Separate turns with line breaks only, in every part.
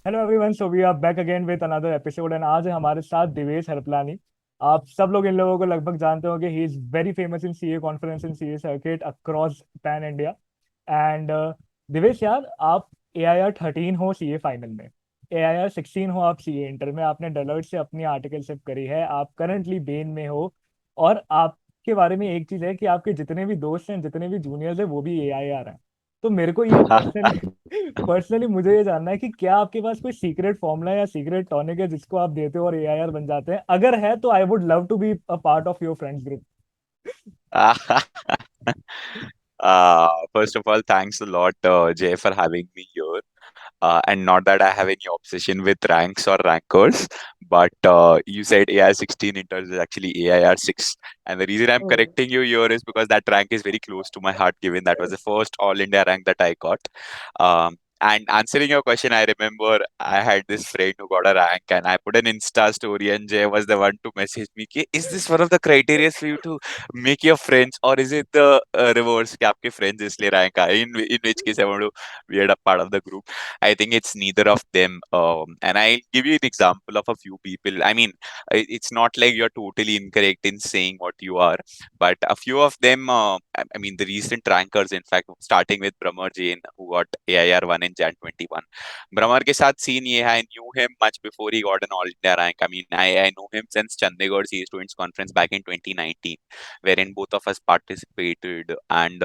Hello everyone, so we are back again with another episode and आज है हमारे साथ दिवेश हरपलानी। आप सब लोग इन लोगों को लगभग जानते होंगे। He is very famous in CA conference in CA circuit across pan India. And Divesh यार, आप ए आई आर 13 हो सीए फाइनल में, ए आई आर 16 हो आप सीए इंटर में। आपने डेलॉइट से अपनी आर्टिकलशिप करी है, आप करंटली बेन में हो। और आपके बारे में एक चीज है कि आपके जितने भी दोस्त हैं, जितने भी जूनियर्स हैं, वो भी ए आई आर हैं। तो मेरे को ये पर्सनली मुझे ये जानना है कि क्या आपके पास कोई सीक्रेट फॉर्मूला या सीक्रेट टॉनिक है जिसको आप देते हो और एआईआर बन जाते हैं? अगर है तो I would love to be a part of your friends group.
First of all, thanks a lot, Jay, for having me here. And not that I have any obsession with ranks or rankers, but you said AI-16 inters is actually AIR6. And the reason I'm
Oh.
correcting you here is because that rank is very close to my heart, given that was the first All India rank that I got. And answering your question, I remember I had this friend who got a rank, and I put an Insta story, and Jay was the one to message me, कि, is this one of the criteria for you to make your friends, or is it the reverse, कि आपके friends इसलिए rank आए? In which case I want to be a part of the group. I think it's neither of them. And I'll give you an example of a few people. I mean, it's not like you're totally incorrect in saying what you are, but a few of them, I mean, the recent rankers, in fact, starting with Brahmer Jain, who got AIR 1 in Jan 21. Brahmer ke saath scene ye hai, I knew him much before he got an All India rank. I mean, I know him since Chandigarh CA Students Conference back in 2019, wherein both of us participated. And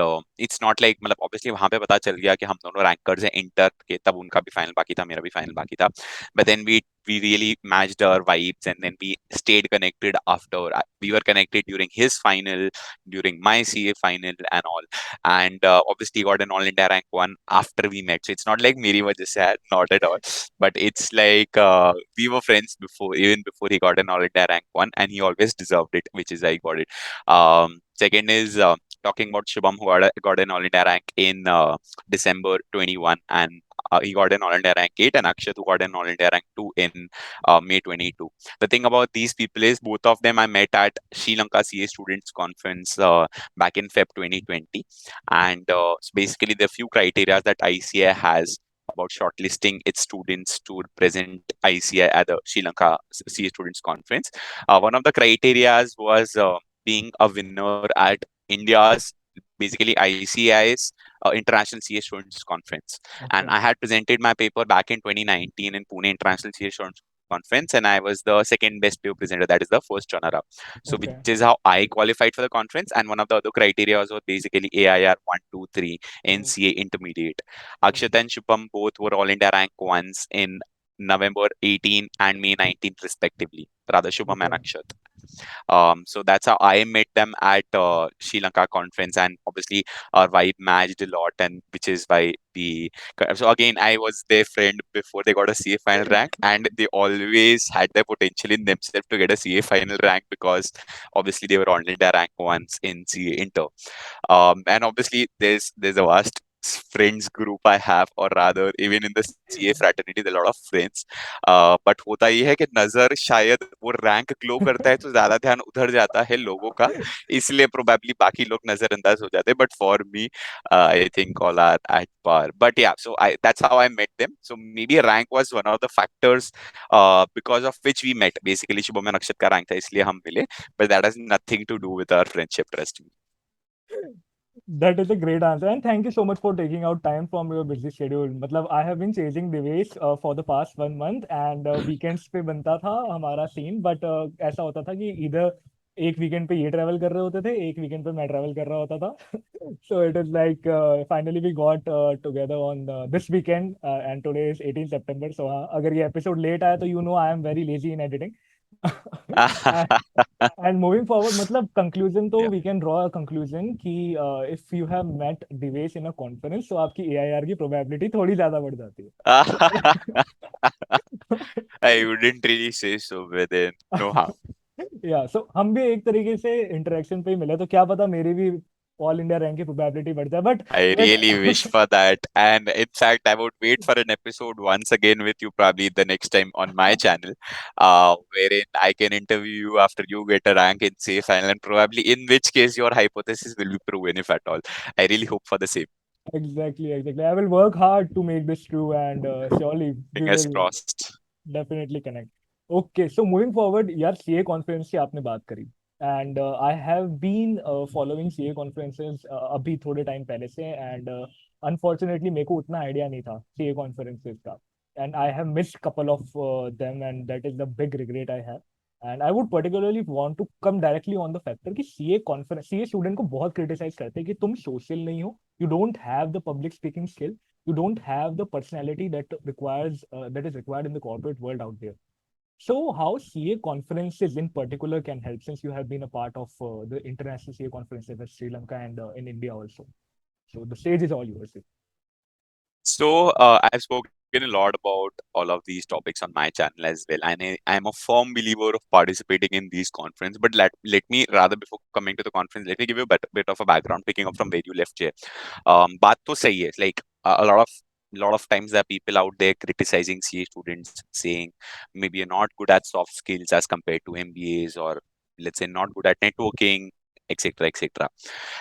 it's not like, मतलब obviously वहां पे पता चल गया कि हम दोनों rankers हैं इंटर के, तब उनका भी फाइनल बाकी था, मेरा भी फाइनल बाकी था. But then we really matched our vibes, and then we stayed connected after. We were connected during his final, during my CA final and all. And obviously got an All India rank 1 after we met. So it's not like मेरी वजह से है, not at all. But it's like we were friends before, even before he got an All India rank 1, and he always deserved it, which is I got it. Second is talking about Shubham, who got an All India rank in December 21, and he got an All India rank 8, and Akshat, who got an All India rank 2 in May 22. The thing about these people is both of them I met at Sri Lanka CA Students Conference back in Feb 2020. And so basically, the few criteria that ICI has about shortlisting its students to represent ICI at the Sri Lanka CA Students Conference. One of the criteria was being a winner at India's, basically ICI's International CA Students Conference. And
अच्छा.
I had presented my paper back in 2019 in Pune International CA Students Conference, and I was the second best paper presenter. That is the first runner up. So, which
Okay.
is how I qualified for the conference. And one of the other criteria was basically AIR 1, 2, 3,
Oh.
NCA Intermediate.
Oh.
Akshat and Shupam both were All India rank ones in November 18 and May 19th, respectively. Rather, Shubham and
Okay.
Akshat. So that's how I met them at Sri Lanka conference, and obviously our vibe matched a lot, and which is why we. So again, I was their friend before they got a CA final rank, and they always had the potential in themselves to get a CA final rank because obviously they were only the rank ones in CA Inter. And obviously there's a vast friends group I have, or rather even in the CA fraternity there are a lot of friends. But होता ये है कि नजर शायद वो rank glow करता है तो ज्यादा ध्यान उधर जाता है लोगों का, इसलिए प्रोबेबली बाकी लोग नजरअंदाज हो जाते हैं. But for me, I think all are at par. But yeah, so I that's how I met them. So maybe rank was one of the factors because of which we met. Basically Shubham and अक्षत का rank था इसलिए हम मिले, but that has nothing to do with our friendship, trust me.
That is a great answer, and thank you so much for taking out time from your busy schedule. मतलब I have been chasing Devesh for the past 1 month, and weekends पे बनता था हमारा scene, but ऐसा होता था कि इधर एक वीकेंड पे ये ट्रैवल कर रहे होते थे, एक वीकेंड पे मैं ट्रैवल कर रहा होता था. So it is like finally we got together on this weekend, and today is 18 September. So अगर ये episode late आया तो you know I am very lazy in editing. And moving forward, मतलब कंक्लूजन तो
Yeah.
We can draw a conclusion कि if you have met Divesh in a conference तो आपकी AIR की प्रोबेबिलिटी थोड़ी ज्यादा बढ़ जाती
I wouldn't really say so, but then no harm.
है. या सो हम भी एक तरीके से इंटरेक्शन पे ही मिले, तो क्या पता मेरी भी ऑल इंडिया रैंक की प्रोबेबिलिटी बढ़ जाए, but
I really wish for that. And in fact, I would wait for an episode once again with you, probably the next time on my channel, wherein I can interview you after you get a rank in say final, and probably in which case your hypothesis will be proven, if at all. I really hope for the same.
Exactly. I will work hard to make this true, and surely we
Fingers
will
crossed.
definitely connect. Okay, so moving forward, यार CA conference की आपने बात करी, and I have been following CA conferences अभी थोड़े time पहले से, and unfortunately मेरे को उतना आइडिया नहीं था CA conferences का, and I have missed couple of them, and that is the big regret I have. And I would particularly want to come directly on the factor कि CA conference CA student को बहुत criticize करते हैं कि तुम social नहीं हो, you don't have the public speaking skill, you don't have the personality that is required in the corporate world out there. So how CA conferences in particular can help, since you have been a part of the international CA conferences at Sri Lanka and in India also. So the stage is all yours.
So I've spoken a lot about all of these topics on my channel as well, and I'm a firm believer of participating in these conferences. But let me rather, before coming to the conference, let me give you a bit of a background, picking up from where you left here. बात तो सही है. Like a lot of times there are people out there criticizing CA students, saying maybe you're not good at soft skills as compared to MBAs, or let's say not good at networking, etc., etc.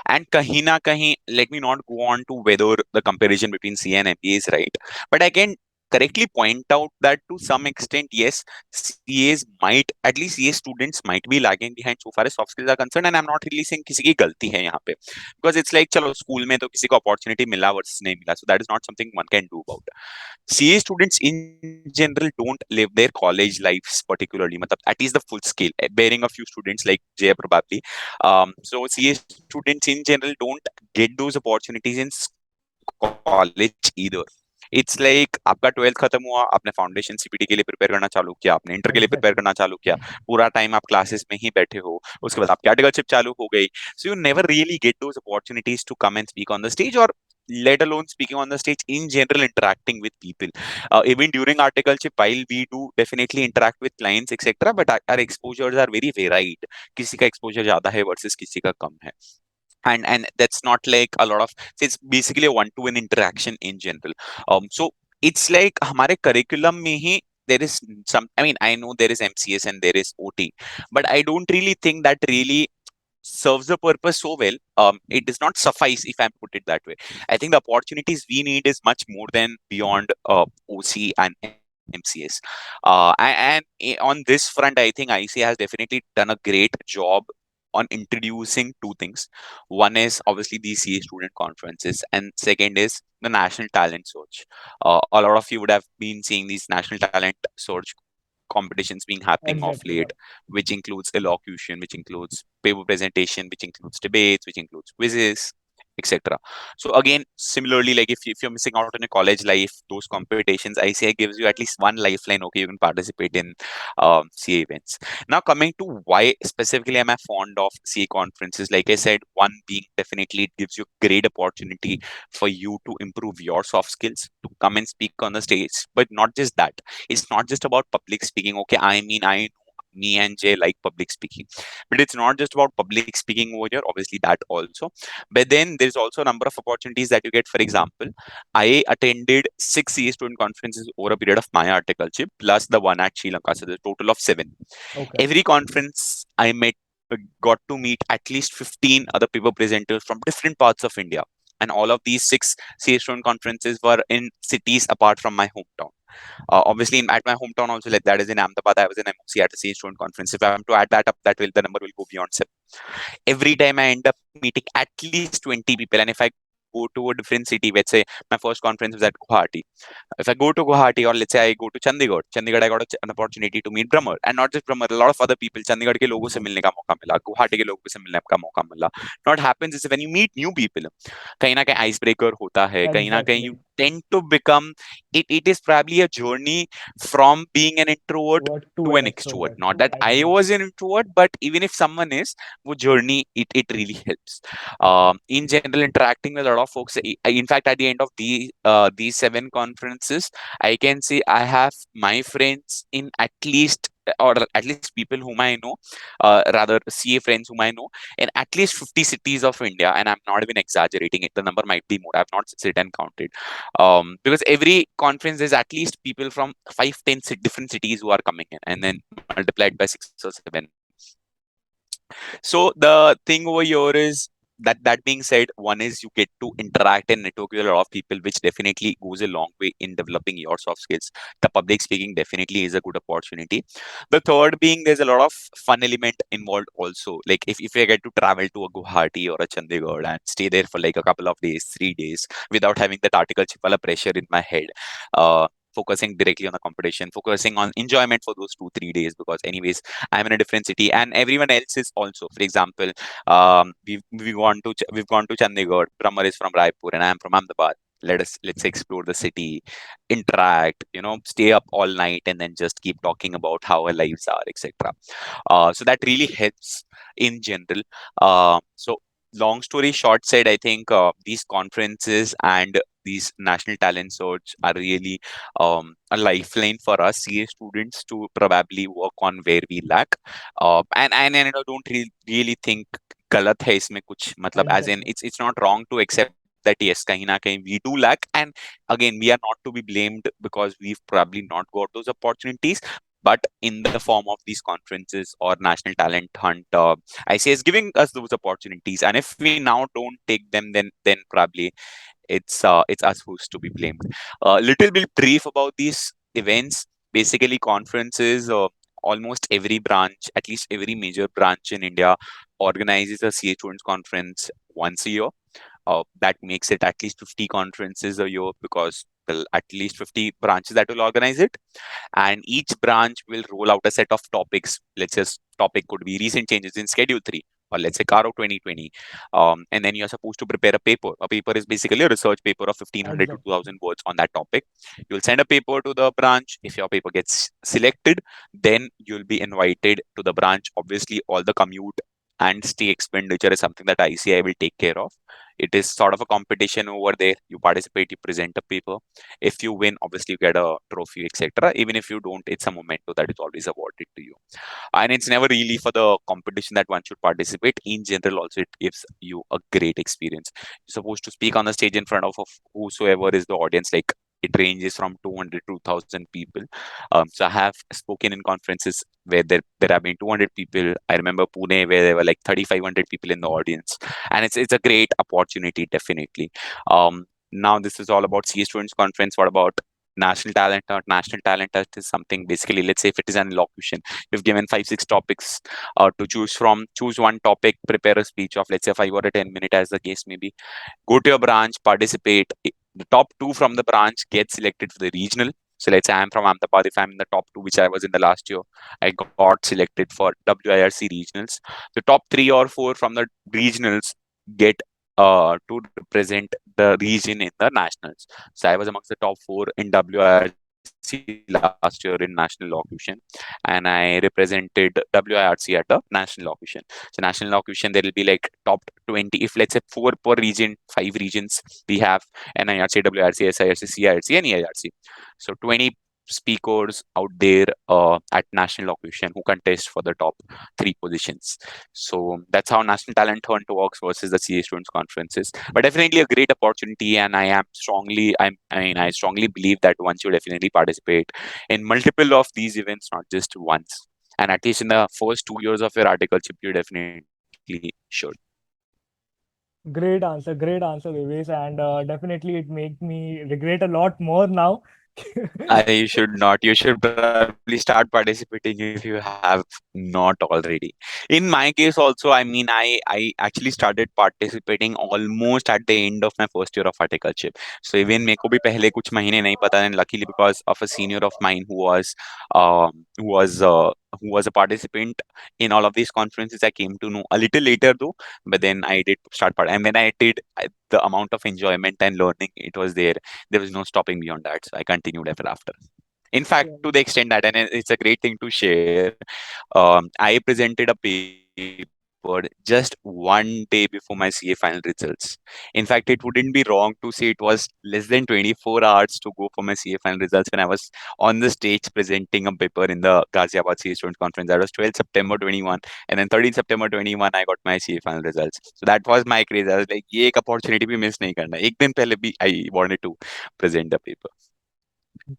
And kahin na kahin, let me not go on to whether the comparison between CA and MBA is right, but I can correctly point out that to some extent, yes, CAs might, at least CA students might be lagging behind so far as soft skills are concerned. And I'm not really saying किसी की गलती है यहाँ पे, because it's like चलो school में तो किसी को अपॉर्चुनिटी मिला वर्सेस नहीं मिला, so that is not something one can do about. CA students in general don't live their college lives particularly, matlab, at least the full scale, bearing a few students like Jay probably. So CA students in general don't get those opportunities in college either. It's like आपका 12th खत्म हुआ, आपने foundation CPT के लिए prepare करना चालू किया, आपने इंटर के लिए प्रिपेयर करना चालू
Exactly.
किया, पूरा टाइम आप क्लासेस में ही बैठे हो, उसके बाद आपकी आर्टिकलशिप चालू हो गई. So you never really get those opportunities to come and speak on the stage, or let alone speaking on the stage, in general interacting with people. Even during articleship, while we do definitely interact with clients etc., but our exposures are very varied. किसी का exposure ज्यादा है versus किसी का कम है. And that's not like a lot of, so it's basically a one to one interaction in general. So it's like हमारे curriculum में ही there is some, I mean, I know there is MCS and there is OT, but I don't really think that really serves the purpose so well. It does not suffice, if I put it that way. I think the opportunities we need is much more than beyond OC and MCS. And on this front, I think IC has definitely done a great job on introducing two things. One is obviously the CA student conferences, and second is the national talent search. A lot of you would have been seeing these national talent search competitions being happening of
Exactly.
late,
Yeah.
which includes elocution, which includes paper presentation, which includes debates, which includes quizzes, etc. So again, similarly, like if you're missing out on a college life, those competitions, ICI gives you at least one lifeline. Okay, you can participate in CA events. Now coming to why specifically am I fond of CA conferences? Like I said, one being definitely it gives you great opportunity for you to improve your soft skills, to come and speak on the stage. But not just that, it's not just about public speaking. Okay, I mean, I know me and Jay like public speaking, but it's not just about public speaking over here. Obviously, that also, but then there's also a number of opportunities that you get. For example, I attended 6 CA student conferences over a period of my articleship, plus the one at Sri Lanka, so the total of 7.
Okay.
Every conference I met, got to meet at least 15 other paper presenters from different parts of India, and all of these 6 CA student conferences were in cities apart from my hometown. Obviously, at my hometown also, like that is in Ahmedabad, I was in MOC at a CA student conference. If I'm to add that up, that will, the number will go beyond 7. Every time I end up meeting at least 20 people, and if I go to a different city, let's say my first conference was at Guwahati. If I go to Guwahati, or let's say I go to Chandigarh, I got an opportunity to meet Brahmer, and not just Brahmer, a lot of other people. Chandigarh के लोगों से मिलने का मौका मिला, Guwahati के लोगों से मिलने का मौका मिला. What happens is when you meet new people, कहीं ना कहीं आइस ब्रेकर होता है, कहीं ना कहीं you
Exactly.
tend to become, it is probably a journey from being an introvert
What to
to
an
an extrovert.
extrovert?
Not that I was
Exactly.
an introvert, but even if someone is, वो journey, it really helps. In general, interacting with a lot of folks. In fact, at the end of these 7 conferences, I can say I have my friends in at least, or at least people whom I know, rather CA friends whom I know, in at least 50 cities of India, and I'm not even exaggerating it. The number might be more. I've not sit and counted, because every conference there's at least people from 5, 10 different cities who are coming in, and then multiplied by 6 or 7. So the thing over here is that being said, one is you get to interact and network with a lot of people, which definitely goes a long way in developing your soft skills. The public speaking definitely is a good opportunity. The third being there's a lot of fun element involved also. Like if I get to travel to a Guwahati or a Chandigarh and stay there for like a couple of days, 3 days, without having that article chipala pressure in my head, focusing directly on the competition, focusing on enjoyment for those 2 3 days, because anyways I'm in a different city and everyone else is also. For example, we've gone to Chandigarh. Brahma is from Raipur and I'm from Ahmedabad. Let's explore the city, interact, stay up all night, and then just keep talking about how our lives are, etc. So that really helps in general. So long story short said, I think these conferences and these national talent search are really a lifeline for us CA students to probably work on where we lack. And I don't really think गलत है इसमें कुछ मतलब as in
Exactly.
it's not wrong to accept that yes कहीं ना कहीं we do lack, and again we are not to be blamed because we've probably not got those opportunities, but in the form of these conferences or national talent hunt, ICA is giving us those opportunities, and if we now don't take them, then probably it's us who's to be blamed. Little bit brief about these events. Basically, conferences. Almost every branch, at least every major branch in India, organizes a CA Students Conference once a year. That makes it at least 50 conferences a year, because at least 50 branches that will organize it, and each branch will roll out a set of topics. Let's just topic could be recent changes in schedule 3, or let's say Caro 2020. And then you're supposed to prepare a paper. A paper is basically a research paper of 1500 to
Exactly.
2000 words on that topic. You'll send a paper to the branch. If your paper gets selected, then you'll be invited to the branch. Obviously all the commute and stay expenditure is something that ICI will take care of. It is sort of a competition over there. You participate, you present a paper. If you win, obviously you get a trophy, etc. Even if you don't, it's a memento that is always awarded to you. And it's never really for the competition that one should participate. In general, also it gives you a great experience. You're supposed to speak on the stage in front of whosoever is the audience. Like it ranges from 200 to 1000 people. So I have spoken in conferences where there have been 200 people. I remember Pune where there were like 3500 people in the audience, and it's a great opportunity, definitely. Now this is all about CA Students Conference. What about national talent hunt? National talent hunt is something, basically, let's say if it is an elocution, you've given 5 6 topics to choose from. Choose one topic, prepare a speech of let's say 5 or 10 minutes, as the case may be. Go to your branch, participate. The top two from the branch get selected for the regional. So let's say I'm from Ahmedabad. If I'm in the top two, which I was in the last year, I got selected for WIRC regionals. The top 3 or 4 from the regionals get to represent the region in the nationals. So I was amongst the top 4 in WIRC last year in national elocution, and I represented WIRC at the national elocution. So national elocution, there will be like top 20. If let's say 4 per region, 5 regions we have: NIRC, WIRC, SIRC, CIRC, and EIRC. So 20 speakers out there at national elocution who contest for the top 3 positions. So that's how national talent hunt works versus the CA students conferences. But definitely a great opportunity, and I strongly believe that one should definitely participate in multiple of these events, not just once. And at least in the first 2 years of your articleship, you definitely should.
Great answer, Devesh, and definitely it makes me regret a lot more now.
You should not. You should probably start participating if you have not already. In my case, also, I actually started participating almost at the end of my first year of articleship. So even मेरे को भी पहले कुछ महीने नहीं पता, and luckily because of a senior of mine um who was uh, who was a participant in all of these conferences, I came to know a little later though. But then I did start part, and when I did, the amount of enjoyment and learning it was there. There was no stopping beyond that. So I continued ever after. In fact, to the extent that, and it's a great thing to share, I presented a paper just one day before my CA final results. In fact, it wouldn't be wrong to say it was less than 24 hours to go for my CA final results when I was on the stage presenting a paper in the Ghaziabad CA Student Conference. That was 12th September 21, and then 13th September 21, I got my CA final results. So that was my craze. I was like, ये एक opportunity भी miss नहीं करना. एक दिन पहले भी I wanted to present the paper.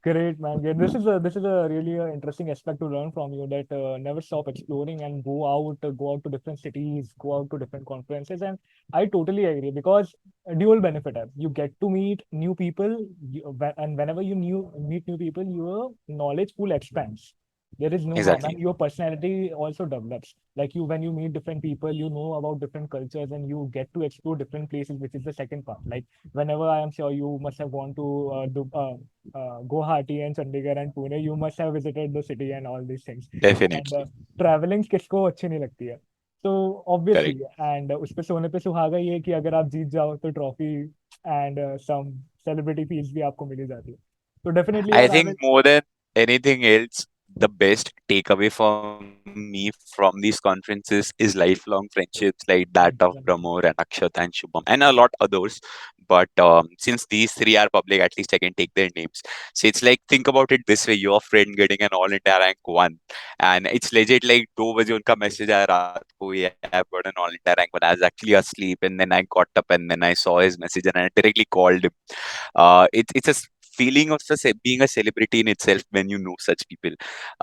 Great, man. Great. This is a really interesting aspect to learn from you, that never stop exploring and go out to different cities, go out to different conferences. And I totally agree, because dual benefit है. You get to meet new people, and whenever meet new people, your knowledge pool expands. There is no harm, and
Exactly.
your personality also develops. Like, when you meet different people, you know about different cultures, and you get to explore different places, which is the second part. Like, whenever, I am sure you must have gone to Guwahati and Chandigarh and Pune, you must have visited the city and all these things. And
Definitely.
traveling किसको अच्छी नहीं लगती है? So obviously,
Correct.
and उस पे सोने पे सुहागा ये कि अगर आप जीत जाओ तो trophy and some celebrity fees भी आपको मिली जाती है. So definitely,
I
यार, I
think
will.
more than anything else, the best takeaway for me from these conferences is lifelong friendships like that of Pramod and Akshat and Shubham and a lot others. But since these three are public, at least I can take their names. So it's like, think about it this way: your friend getting an all India rank one, and it's legit like 2 बजे उनका message आया रात को, yeah, I've got an all India rank, but I was actually asleep, and then I got up and then I saw his message and I directly called him. It's a feeling of being a celebrity in itself when you know such people.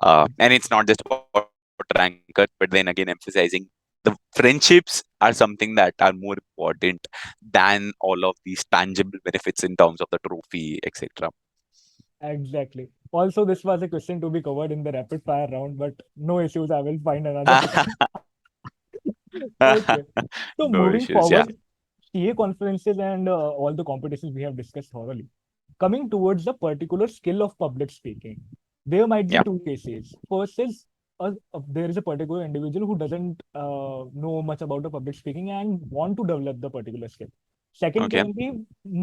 And it's not just about rankers, but then again emphasizing the friendships are something that are more important than all of these tangible benefits in terms of the trophy, etc.
Exactly. Also, this was a question to be covered in the rapid fire round, but no issues. I will find another time. Okay. So
No
moving
issues. Yeah.
forward, TA conferences and all the competitions we have discussed thoroughly. Coming towards the particular skill of public speaking, there might be
Yeah.
two cases. First is, there is a particular individual who doesn't know much about the public speaking and want to develop the particular skill. Second
Okay.
can be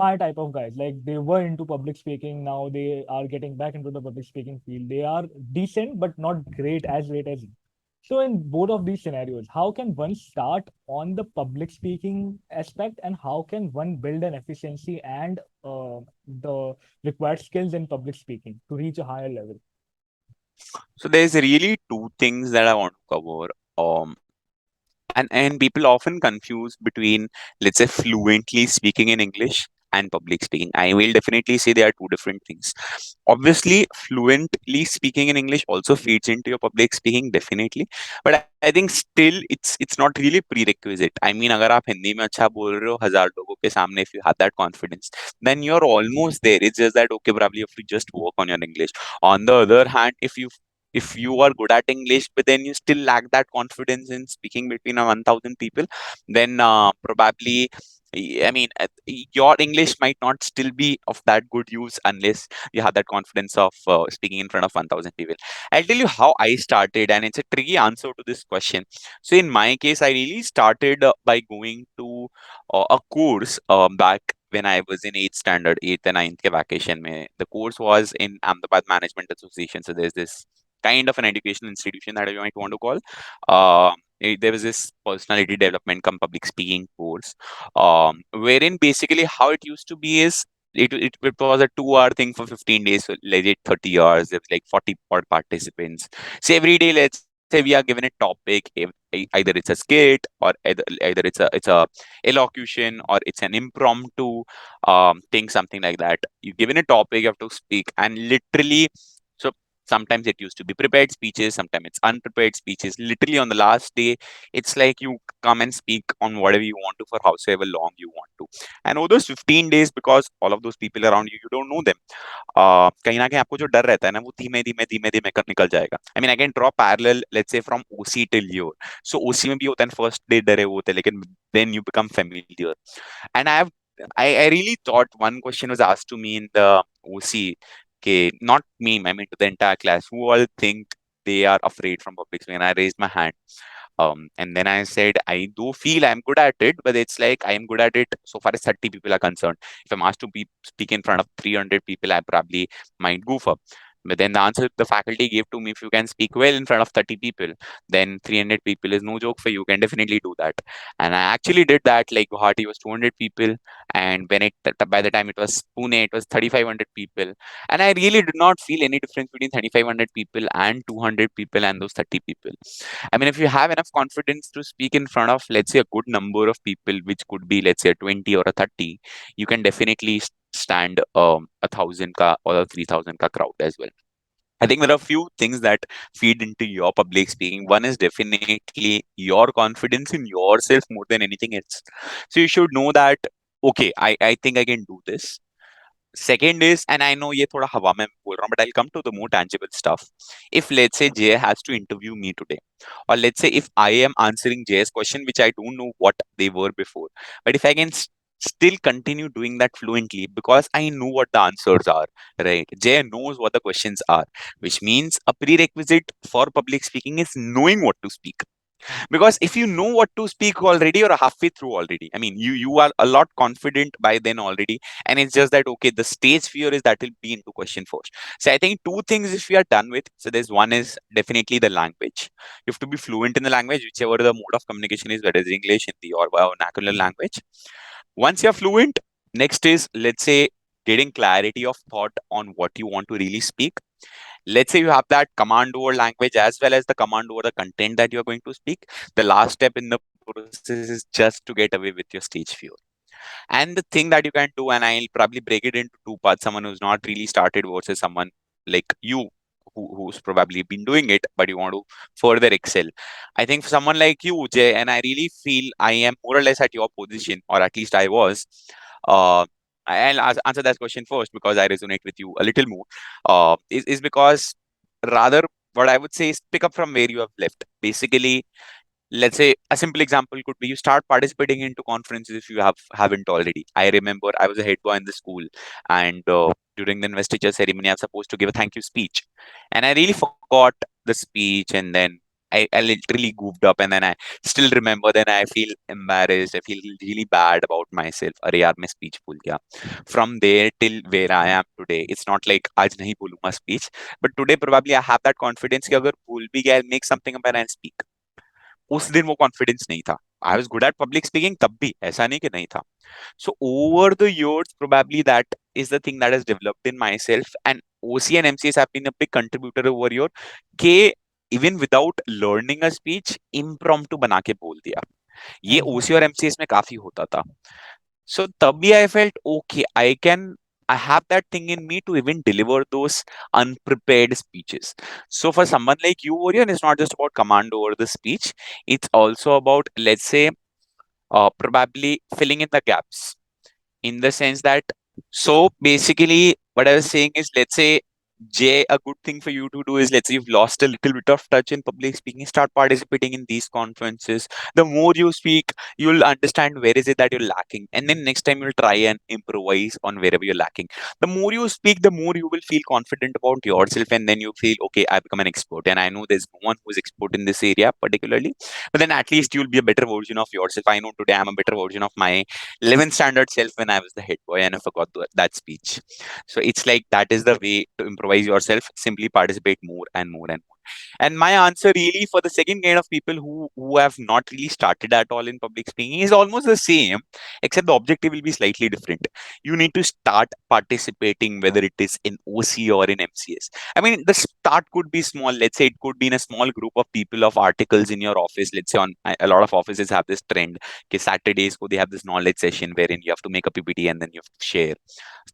my type of guys, like they were into public speaking, now they are getting back into the public speaking field. They are decent, but not great as you. So in both of these scenarios, how can one start on the public speaking aspect, and how can one build an efficiency and the required skills in public speaking to reach a higher level?
So there's really two things that I want to cover. And people often confuse between, let's say, fluently speaking in English and public speaking. I will definitely say they are two different things. Obviously, fluently speaking in English also feeds into your public speaking, definitely. But I think still it's not really prerequisite. I mean, अगर आप हिंदी में अच्छा बोल रहे हो 1,000 लोगों के सामने, if you have that confidence, then you're almost there. It's just that, okay, probably you have to just work on your English. On the other hand, if you are good at English, but then you still lack that confidence in speaking between a 1,000 people, then probably, I mean, your English might not still be of that good use unless you have that confidence of speaking in front of 1,000 people. I'll tell you how I started, and it's a tricky answer to this question. So, in my case, I really started by going to a course back when I was in 8th standard, 8th and 9th ke vacation mein. The course was in Ahmedabad Management Association. So, there's this kind of an educational institution that you might want to call. There was this personality development come public speaking course, wherein basically how it used to be is it was a 2 hour thing for 15 days, so legit 30 hours. There was like 40 odd participants. So every day, let's say we are given a topic, either it's a skit or either it's a elocution or it's an impromptu thing, something like that. You given a topic, you have to speak, and literally, so sometimes it used to be prepared speeches, sometimes it's unprepared speeches. Literally on the last day, it's like you come and speak on whatever you want to for however long you want to. And over those 15 days, because all of those people around you, you don't know them, कहीं ना कहीं आपको जो डर रहता है ना, वो धीमे धीमे धीमे धीमे कर निकल जाएगा. I mean, I can draw parallel, let's say from OC till your. So OC में भी होता है, फर्स्ट डे डरे हुए होते हैं, लेकिन then you become familiar. And I really thought one question was asked to me in the OC. Okay, not me, I mean to the entire class. Who all think they are afraid from public speaking? And I raised my hand. And then I said, I do feel I'm good at it, but it's like I'm good at it so far as 30 people are concerned. If I'm asked to speak in front of 300 people, I probably might goof up. But then the answer the faculty gave to me, if you can speak well in front of 30 people, then 300 people is no joke for you. You can definitely do that. And I actually did that. Like Guwahati was 200 people, and when by the time it was Pune, it was 3,500 people. And I really did not feel any difference between 3,500 people and 200 people and those 30 people. I mean, if you have enough confidence to speak in front of, let's say, a good number of people, which could be, let's say, a 20 or a 30, you can definitely stand 1,000 ka or a 3,000 ka crowd as well. I think there are a few things that feed into your public speaking. One is definitely your confidence in yourself more than anything else. So you should know that, okay, I think I can do this. Second is, and I know ये थोड़ा हवा में बोल रहा हूँ, but I'll come to the more tangible stuff. If let's say Jay has to interview me today, or let's say if I am answering Jay's question, which I don't know what they were before, but if I can still continue doing that fluently because I know what the answers are, right? Jay knows what the questions are, which means a prerequisite for public speaking is knowing what to speak. Because if you know what to speak already, you're halfway through already. I mean, you are a lot confident by then already, and it's just that, okay, the stage fear is that will be into question first. So I think two things if we are done with. So there's one is definitely the language. You have to be fluent in the language, whichever the mode of communication is, whether it's English, Hindi, or vernacular language. Once you're fluent, next is, let's say, getting clarity of thought on what you want to really speak. Let's say you have that command over language as well as the command over the content that you're going to speak. The last step in the process is just to get away with your stage fear. And the thing that you can do, and I'll probably break it into two parts, someone who's not really started versus someone like you who's probably been doing it, but you want to further excel. I think for someone like you, Jay, and I really feel I am more or less at your position, or at least I was. Uh, I'll answer that question first because I resonate with you a little more. Is because rather what I would say is pick up from where you have left. Basically, let's say a simple example could be you start participating into conferences if you haven't already. I remember I was a head boy in the school, and during the investiture ceremony I was supposed to give a thank you speech, and I really forgot the speech, and then I literally goofed up, and then I still remember, then I feel embarrassed, I feel really bad about myself. Arey yaar, मैं speech भूल गया. From there till where I am today, it's not like आज नहीं बोलूंगा speech, but today probably I have that confidence कि अगर भूल भी गया, I'll make something up and I'll speak. उस दिन वो कॉन्फिडेंस नहीं था. I was good at public speaking तब भी, ऐसा नहीं कि नहीं था. So over the years, probably that is the thing that has developed in myself. And OC and MCS have been a big contributor over here. कि even without learning a speech, impromptu बना के बोल दिया. ये OC और MCS में काफी होता था. So tabhi I felt okay. I have that thing in me to even deliver those unprepared speeches. So for someone like you, Orion, it's not just about command over the speech. It's also about, let's say, probably filling in the gaps, in the sense that, so basically what I was saying is, let's say, Jay, a good thing for you to do is, let's say you've lost a little bit of touch in public speaking, start participating in these conferences. The more you speak, you'll understand where is it that you're lacking, and then next time you'll try and improvise on wherever you're lacking. The more you speak, the more you will feel confident about yourself, and then you feel, okay, I've become an expert, and I know there's no one who's expert in this area particularly, but then at least you'll be a better version of yourself. I know today I'm a better version of my 11th standard self when I was the head boy and I forgot that speech. So it's like that is the way to improvise yourself. Simply participate more and more and more. And my answer really for the second kind of people who have not really started at all in public speaking is almost the same, except the objective will be slightly different. You need to start participating, whether it is in OC or in MCS. I mean, the start could be small. Let's say it could be in a small group of people of articles in your office. Let's say on a lot of offices have this trend. Okay, Saturdays they have this knowledge session wherein you have to make a PPT and then you have to share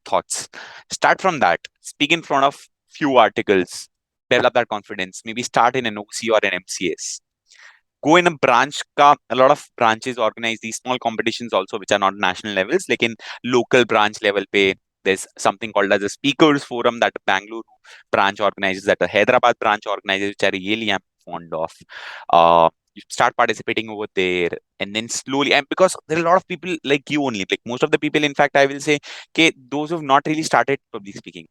thoughts. Start from that. Speak in front of few articles. Develop that confidence. Maybe start in an OC or an MCS. Go in a branch ka, a lot of branches organize these small competitions also, which are not national levels, like in local branch level pay. There's something called as a speakers forum that Bangalore branch organizes, that a Hyderabad branch organizes, which I really am fond of. You start participating over there, and then slowly, and because there are a lot of people like you only, like most of the people, in fact, I will say, okay, those who have not really started public speaking.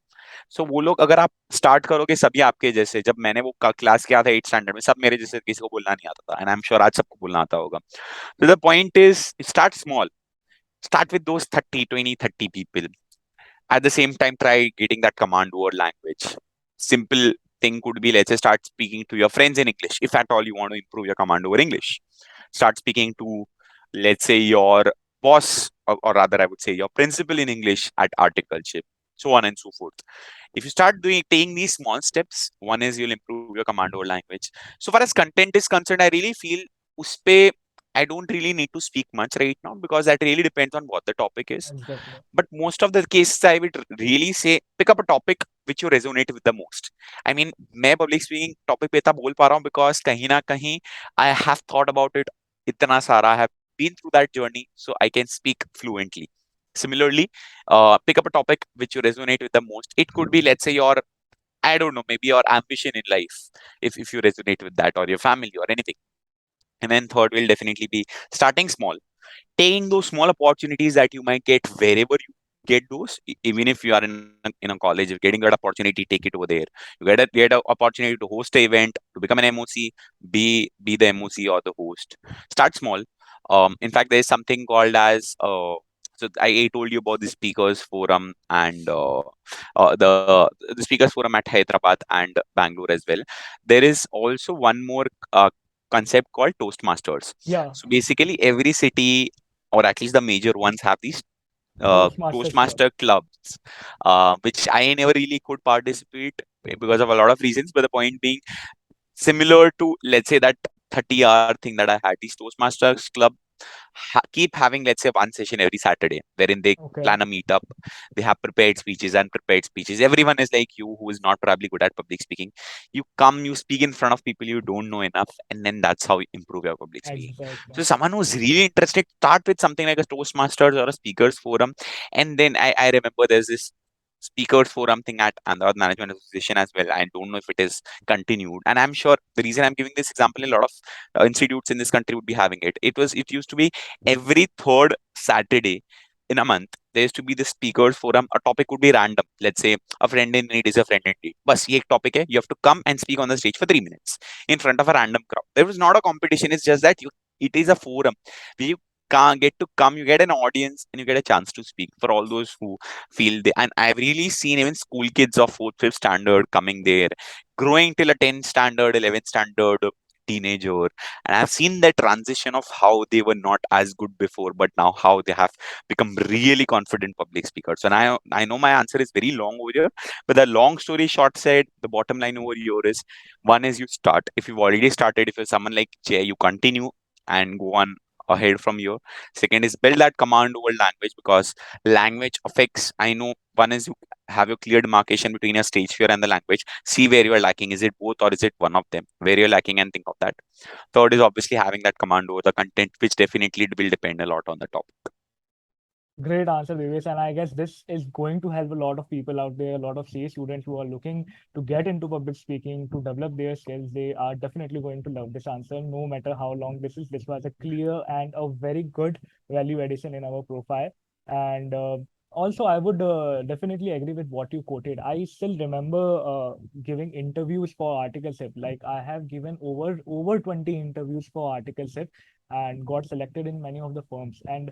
सो वो लोग अगर आप start करोगे सभी आपके जैसे, जब मैंने वो क्लास किया था 8 स्टैंडर्ड में, सब मेरे जैसे, किसी को बोलना नहीं आता था, एंड आई एम श्योर आज सबको बोलना आता होगा. So the point is, start small. Start with those 30, 20, 30 people. At the same time, try getting that command word language. Simple thing could be, let's say, start speaking to your friends in English, if at all you want to improve your command over English. Start speaking to, let's say, your boss, or rather, I would say, your principal in English at articleship, so on and so forth. If you start taking these small steps, one is you'll improve your command over language. So far as content is concerned, I really feel उसपे I don't really need to speak much right now because that really depends on what the topic is.
Exactly.
But most of the cases, I would really say pick up a topic which you resonate with the most. I mean, मैं public speaking topic पे इतना बोल पा रहा हूँ because कहीं ना कहीं I have thought about it इतना सारा. I have been through that journey, so I can speak fluently. Similarly, pick up a topic which you resonate with the most. It could be, let's say, your, I don't know, maybe your ambition in life, if you resonate with that, or your family, or anything. And then third will definitely be starting small, taking those small opportunities that you might get wherever you get those. Even if you are in a college, if getting that opportunity, take it over there. You get a opportunity to host an event, to become an MOC, be the MOC or the host. Start small. In fact, there is something called as so I told you about the speakers forum and the speakers forum at Hyderabad and Bangalore as well. There is also one more concept called Toastmasters.
Yeah,
So basically, every city, or at least the major ones, have these
Toastmasters Club.
Toastmaster clubs, which I never really could participate because of a lot of reasons. But the point being, similar to, let's say, that 30-hour thing that I had, these Toastmasters club keep having, let's say, one session every Saturday wherein they
Okay,
plan a meetup. They have prepared speeches and prepared speeches. Everyone is like you who is not probably good at public speaking. You come, you speak in front of people you don't know enough, and then that's how you improve your public speaking.
exactly.
So someone who's really interested, start with something like a Toastmasters or a speakers forum. And then I remember there's this speakers forum thing at Ahmedabad Management Association as well. I don't know if it is continued. And I'm sure the reason I'm giving this example, a lot of institutes in this country would be having it. It used to be every third Saturday in a month. There used to be the speakers forum. A topic would be random. Let's say a friend in need is a friend in need. Bas ye ek topic hai. You have to come and speak on the stage for 3 minutes in front of a random crowd. There was not a competition. It's just that it is a forum where you can't get to come. You get an audience and you get a chance to speak for all those who feel they. And I've really seen even school kids of fourth, fifth standard coming there, growing till a 10th standard, 11th standard teenager. And I've seen the transition of how they were not as good before, but now how they have become really confident public speakers. And I know my answer is very long over here, but the long story short said, the bottom line over here is, one is you start. If you've already started, if you're someone like Jay, you continue and go on ahead from here. Second is build that command over language, because language affects, I know, one is you have your clear demarcation between your stage fear and the language. See where you are lacking. Is it both or is it one of them? Where you're lacking, and think of that. Third is obviously having that command over the content, which definitely will depend a lot on the topic.
Great answer, Devesh. And I guess this is going to help a lot of people out there, a lot of CA students who are looking to get into public speaking, to develop their skills. They are definitely going to love this answer, no matter how long this is. This was a clear and a very good value addition in our profile. And also, I would definitely agree with what you quoted. I still remember giving interviews for articleship. Like I have given over 20 interviews for articleship and got selected in many of the firms. And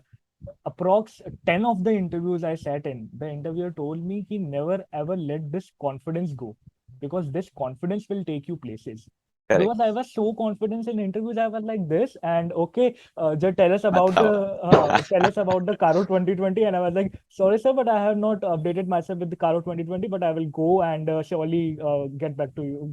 approx 10 of the interviews I sat in, the interviewer told me he never ever let this confidence go because this confidence will take you places.
Correct.
Because I was so confident in interviews, I was like this, and okay, just tell us about the
Matlab.
Caro 2020, and I was like, sorry sir, but I have not updated myself with the Caro 2020, but I will go and surely get back to you,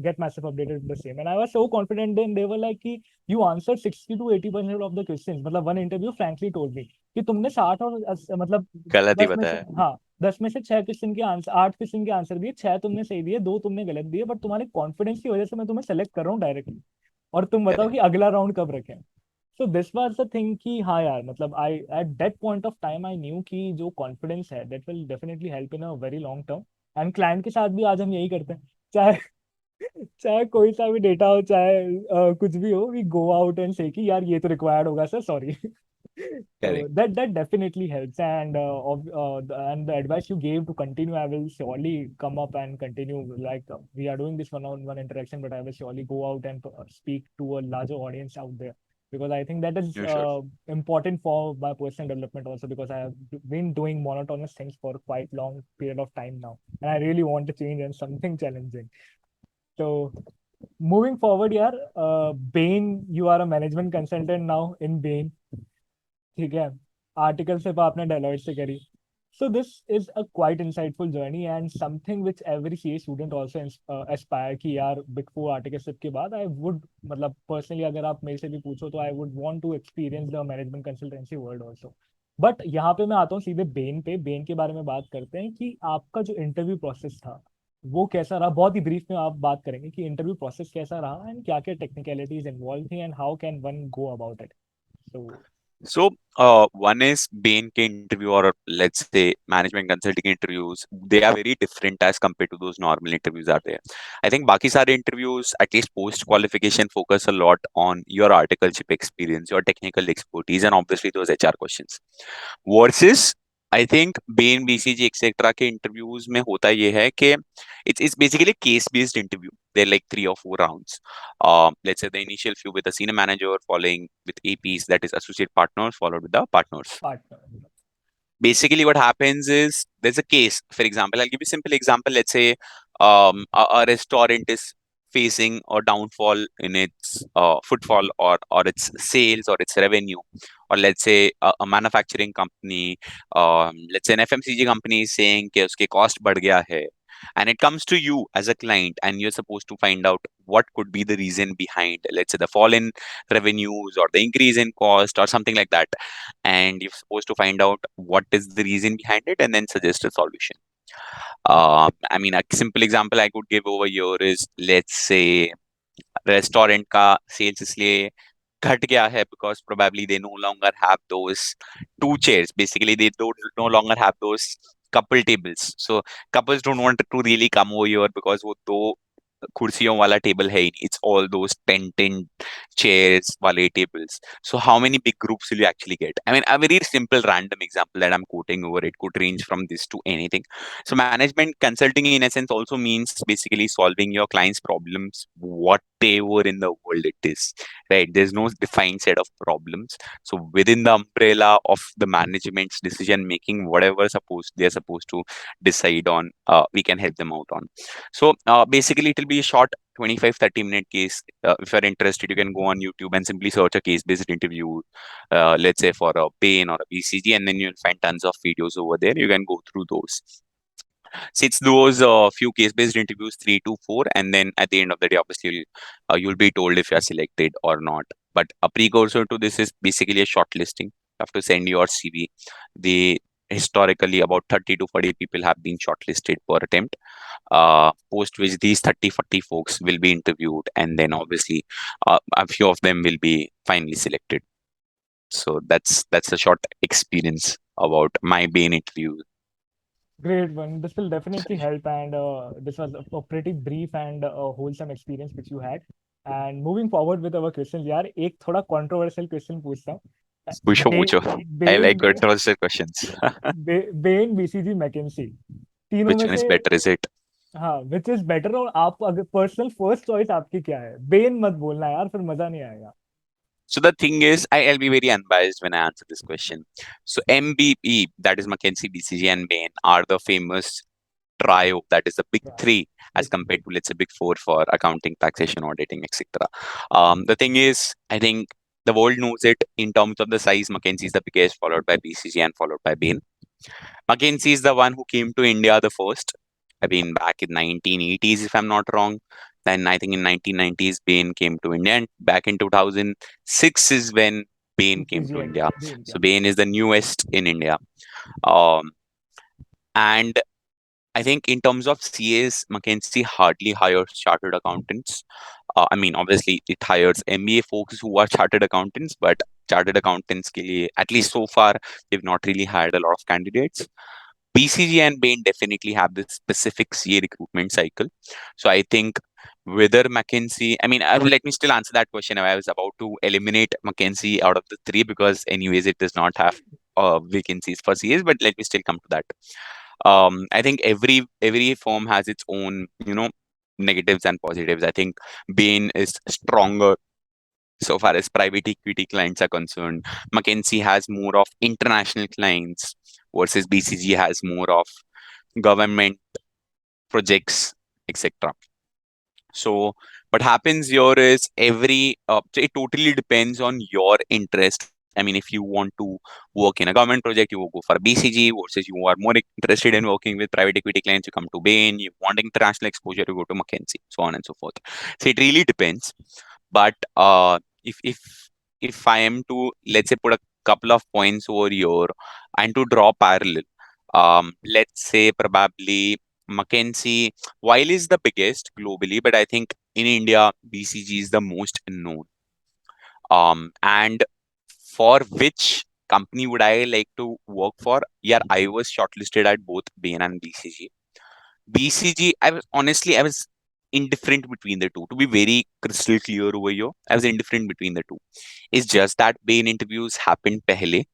get myself updated with the same. And I was so confident. Then they were like, कि you answered 60 to 80% of the questions. मतलब one interview frankly told me कि तुमने 60 और मतलब
गलत ही
10 में से,
बताया.
हाँ, 10 में से 6 क्वेश्चन के आंसर, 8 क्वेश्चन के आंसर दिए, 6 तुमने सही दिए, 2 तुमने गलत दिए, बट तुम्हारे कॉन्फिडेंस की वजह से मैं तुम्हें सेलेक्ट कर रहा हूँ डायरेक्टली, और तुम बताओ
Correct.
कि अगला राउंड कब रखें. So this was the thing कि हाँ यार, मतलब I at that point of time I knew कि जो कॉन्फिडेंस है that will definitely help in a very long term. And client के साथ भी आज हम यही करते हैं, चाहे चाहे कोई सा भी डेटा हो, चाहे कुछ भी हो, वी गो आउट एंड से कि यार ये तो रिक्वायर्ड होगा sir, sorry. So
Correct.
that definitely helps. And and the advice you gave to continue, I will surely come up and continue. Like we are doing this one-on-one interaction, but I will surely go out and speak to a larger audience out there, because I think that is
You sure?
important for my personal development also, because I have been doing monotonous things for quite long period of time now, and I really want to change and something challenging. So moving forward, yeah, Bain, you are a management consultant now in Bain. ठीक है. Article सिर्फ आपने Deloitte से करी. So this is a quite insightful journey and something which every CA student also aspire कि यार Big Four articleship के बाद I would मतलब personally अगर आप मेरे से भी पूछो तो I would want to experience the management consultancy world also. But यहाँ पे मैं आता हूँ सीधे बेन पे, बेन के बारे में बात करते हैं कि आपका जो इंटरव्यू प्रोसेस था वो कैसा रहा, बहुत ही ब्रीफ में आप बात करेंगे कि इंटरव्यू प्रोसेस कैसा रहा एंड क्या क्या टेक्निकलिटीज इन्वॉल्व थी and how can one go about it. So
So, one is Bain ke interview, or let's say management consulting interviews. They are very different as compared to those normal interviews are there. I think baki sare interviews, at least post qualification, focus a lot on your articleship experience, your technical expertise, and obviously those HR questions. Versus, I think Bain, BCG, etc. के interviews में होता ये है कि it's basically case based interview. They're like 3 or 4 rounds. Let's say the initial few with the senior manager, following with APs, that is associate partners, followed with the partners.
Partner.
Basically what happens is there's a case. For example, I'll give you a simple example. Let's say a restaurant is facing a downfall in its footfall, or its sales or its revenue, or let's say a manufacturing company, let's say an FMCG company is saying कि उसके cost बढ़ गया है, and it comes to you as a client and you're supposed to find out what could be the reason behind, let's say, the fall in revenues or the increase in cost or something like that, and you're supposed to find out what is the reason behind it and then suggest a solution. I mean, a simple example I could give over here is, let's say, restaurant का sales इसलिए घट गया है because probably they no longer have those two chairs. Basically, they don't no longer have those couple tables. So couples don't want to really come over here because वो दो कुर्सियों वाला table है ही नहीं. It's all those 10 chairs वाले tables. So how many big groups will you actually get? I mean, a very simple random example that I'm quoting over, it could range from this to anything. So management consulting in essence also means basically solving your client's problems, whatever in the world it is, right? There's no defined set of problems. So within the umbrella of the management's decision making, whatever they're supposed to decide on, we can help them out on. So basically, it will be a short 25-30 minute case. If you're interested, you can go on YouTube and simply search a case-based interview, let's say for a Bain or a BCG, and then you'll find tons of videos over there. You can go through those. So it's those few case-based interviews, 3 to 4, and then at the end of the day, obviously, you'll be told if you're selected or not. But a precursor to this is basically a shortlisting. You have to send your CV. The historically about 30 to 40 people have been shortlisted per attempt, post which these 30-40 folks will be interviewed, and then obviously a few of them will be finally selected. So that's a short experience about my Bain interview.
Great one. This will definitely help, and this was a pretty brief and wholesome experience which you had. And moving forward with our questions, यार एक थोड़ा controversial question पूछता हूँ. बे,
Pucho. I
Ben
like controversial questions.
Ben BCG McKinsey तीनों
Which
में
one is
से
better, is it?
हाँ which is better, और आप अगर पर्सनल फर्स्ट चॉइस आपकी क्या है? बेन मत बोलना यार, फिर मजा नहीं आएगा.
So the thing is, I'll be very unbiased when I answer this question. So MBE, that is McKinsey, BCG, and Bain, are the famous trio, that is the big three, as
Big
compared
three.
to, let's say, big four for accounting, taxation, auditing, etc. The thing is, I think the world knows it in terms of the size. McKinsey is the biggest, followed by BCG and followed by Bain. McKinsey is the one who came to India the first. I mean, back in 1980s, if I'm not wrong. Then I think in 1990s, Bain came to India, and back in 2006 is when Bain came
BCG
to
and
India.
Ben
So
क्या?
Bain is the newest in India. Um, and I think in terms of CAs, McKinsey hardly hires chartered accountants. I mean, obviously, it hires MBA folks who are chartered accountants, but chartered accountants, ke liye, at least so far, they've not really hired a lot of candidates. BCG and Bain definitely have this specific CA recruitment cycle. So I think whether McKinsey, I mean, let me still answer that question. I was about to eliminate McKinsey out of the three because, anyways, it does not have vacancies for CAs, but let me still come to that. I think every firm has its own, negatives and positives. I think Bain is stronger so far as private equity clients are concerned. McKinsey has more of international clients, versus BCG has more of government projects, etc. So what happens here is so it totally depends on your interest I mean, if you want to work in a government project, you will go for BCG, versus you are more interested in working with private equity clients, you come to Bain. You want international exposure, you go to Mckinsey, so on and so forth. So it really depends. But if I am to, let's say, put a couple of points over here and to draw parallel, let's say probably McKinsey, while is the biggest globally, but I think in India, BCG is the most known. And for which company would I like to work for? Yeah, I was shortlisted at both Bain and BCG. BCG, I was indifferent between the two. To be very crystal clear over here, I was indifferent between the two. It's just that Bain interviews happened pehle,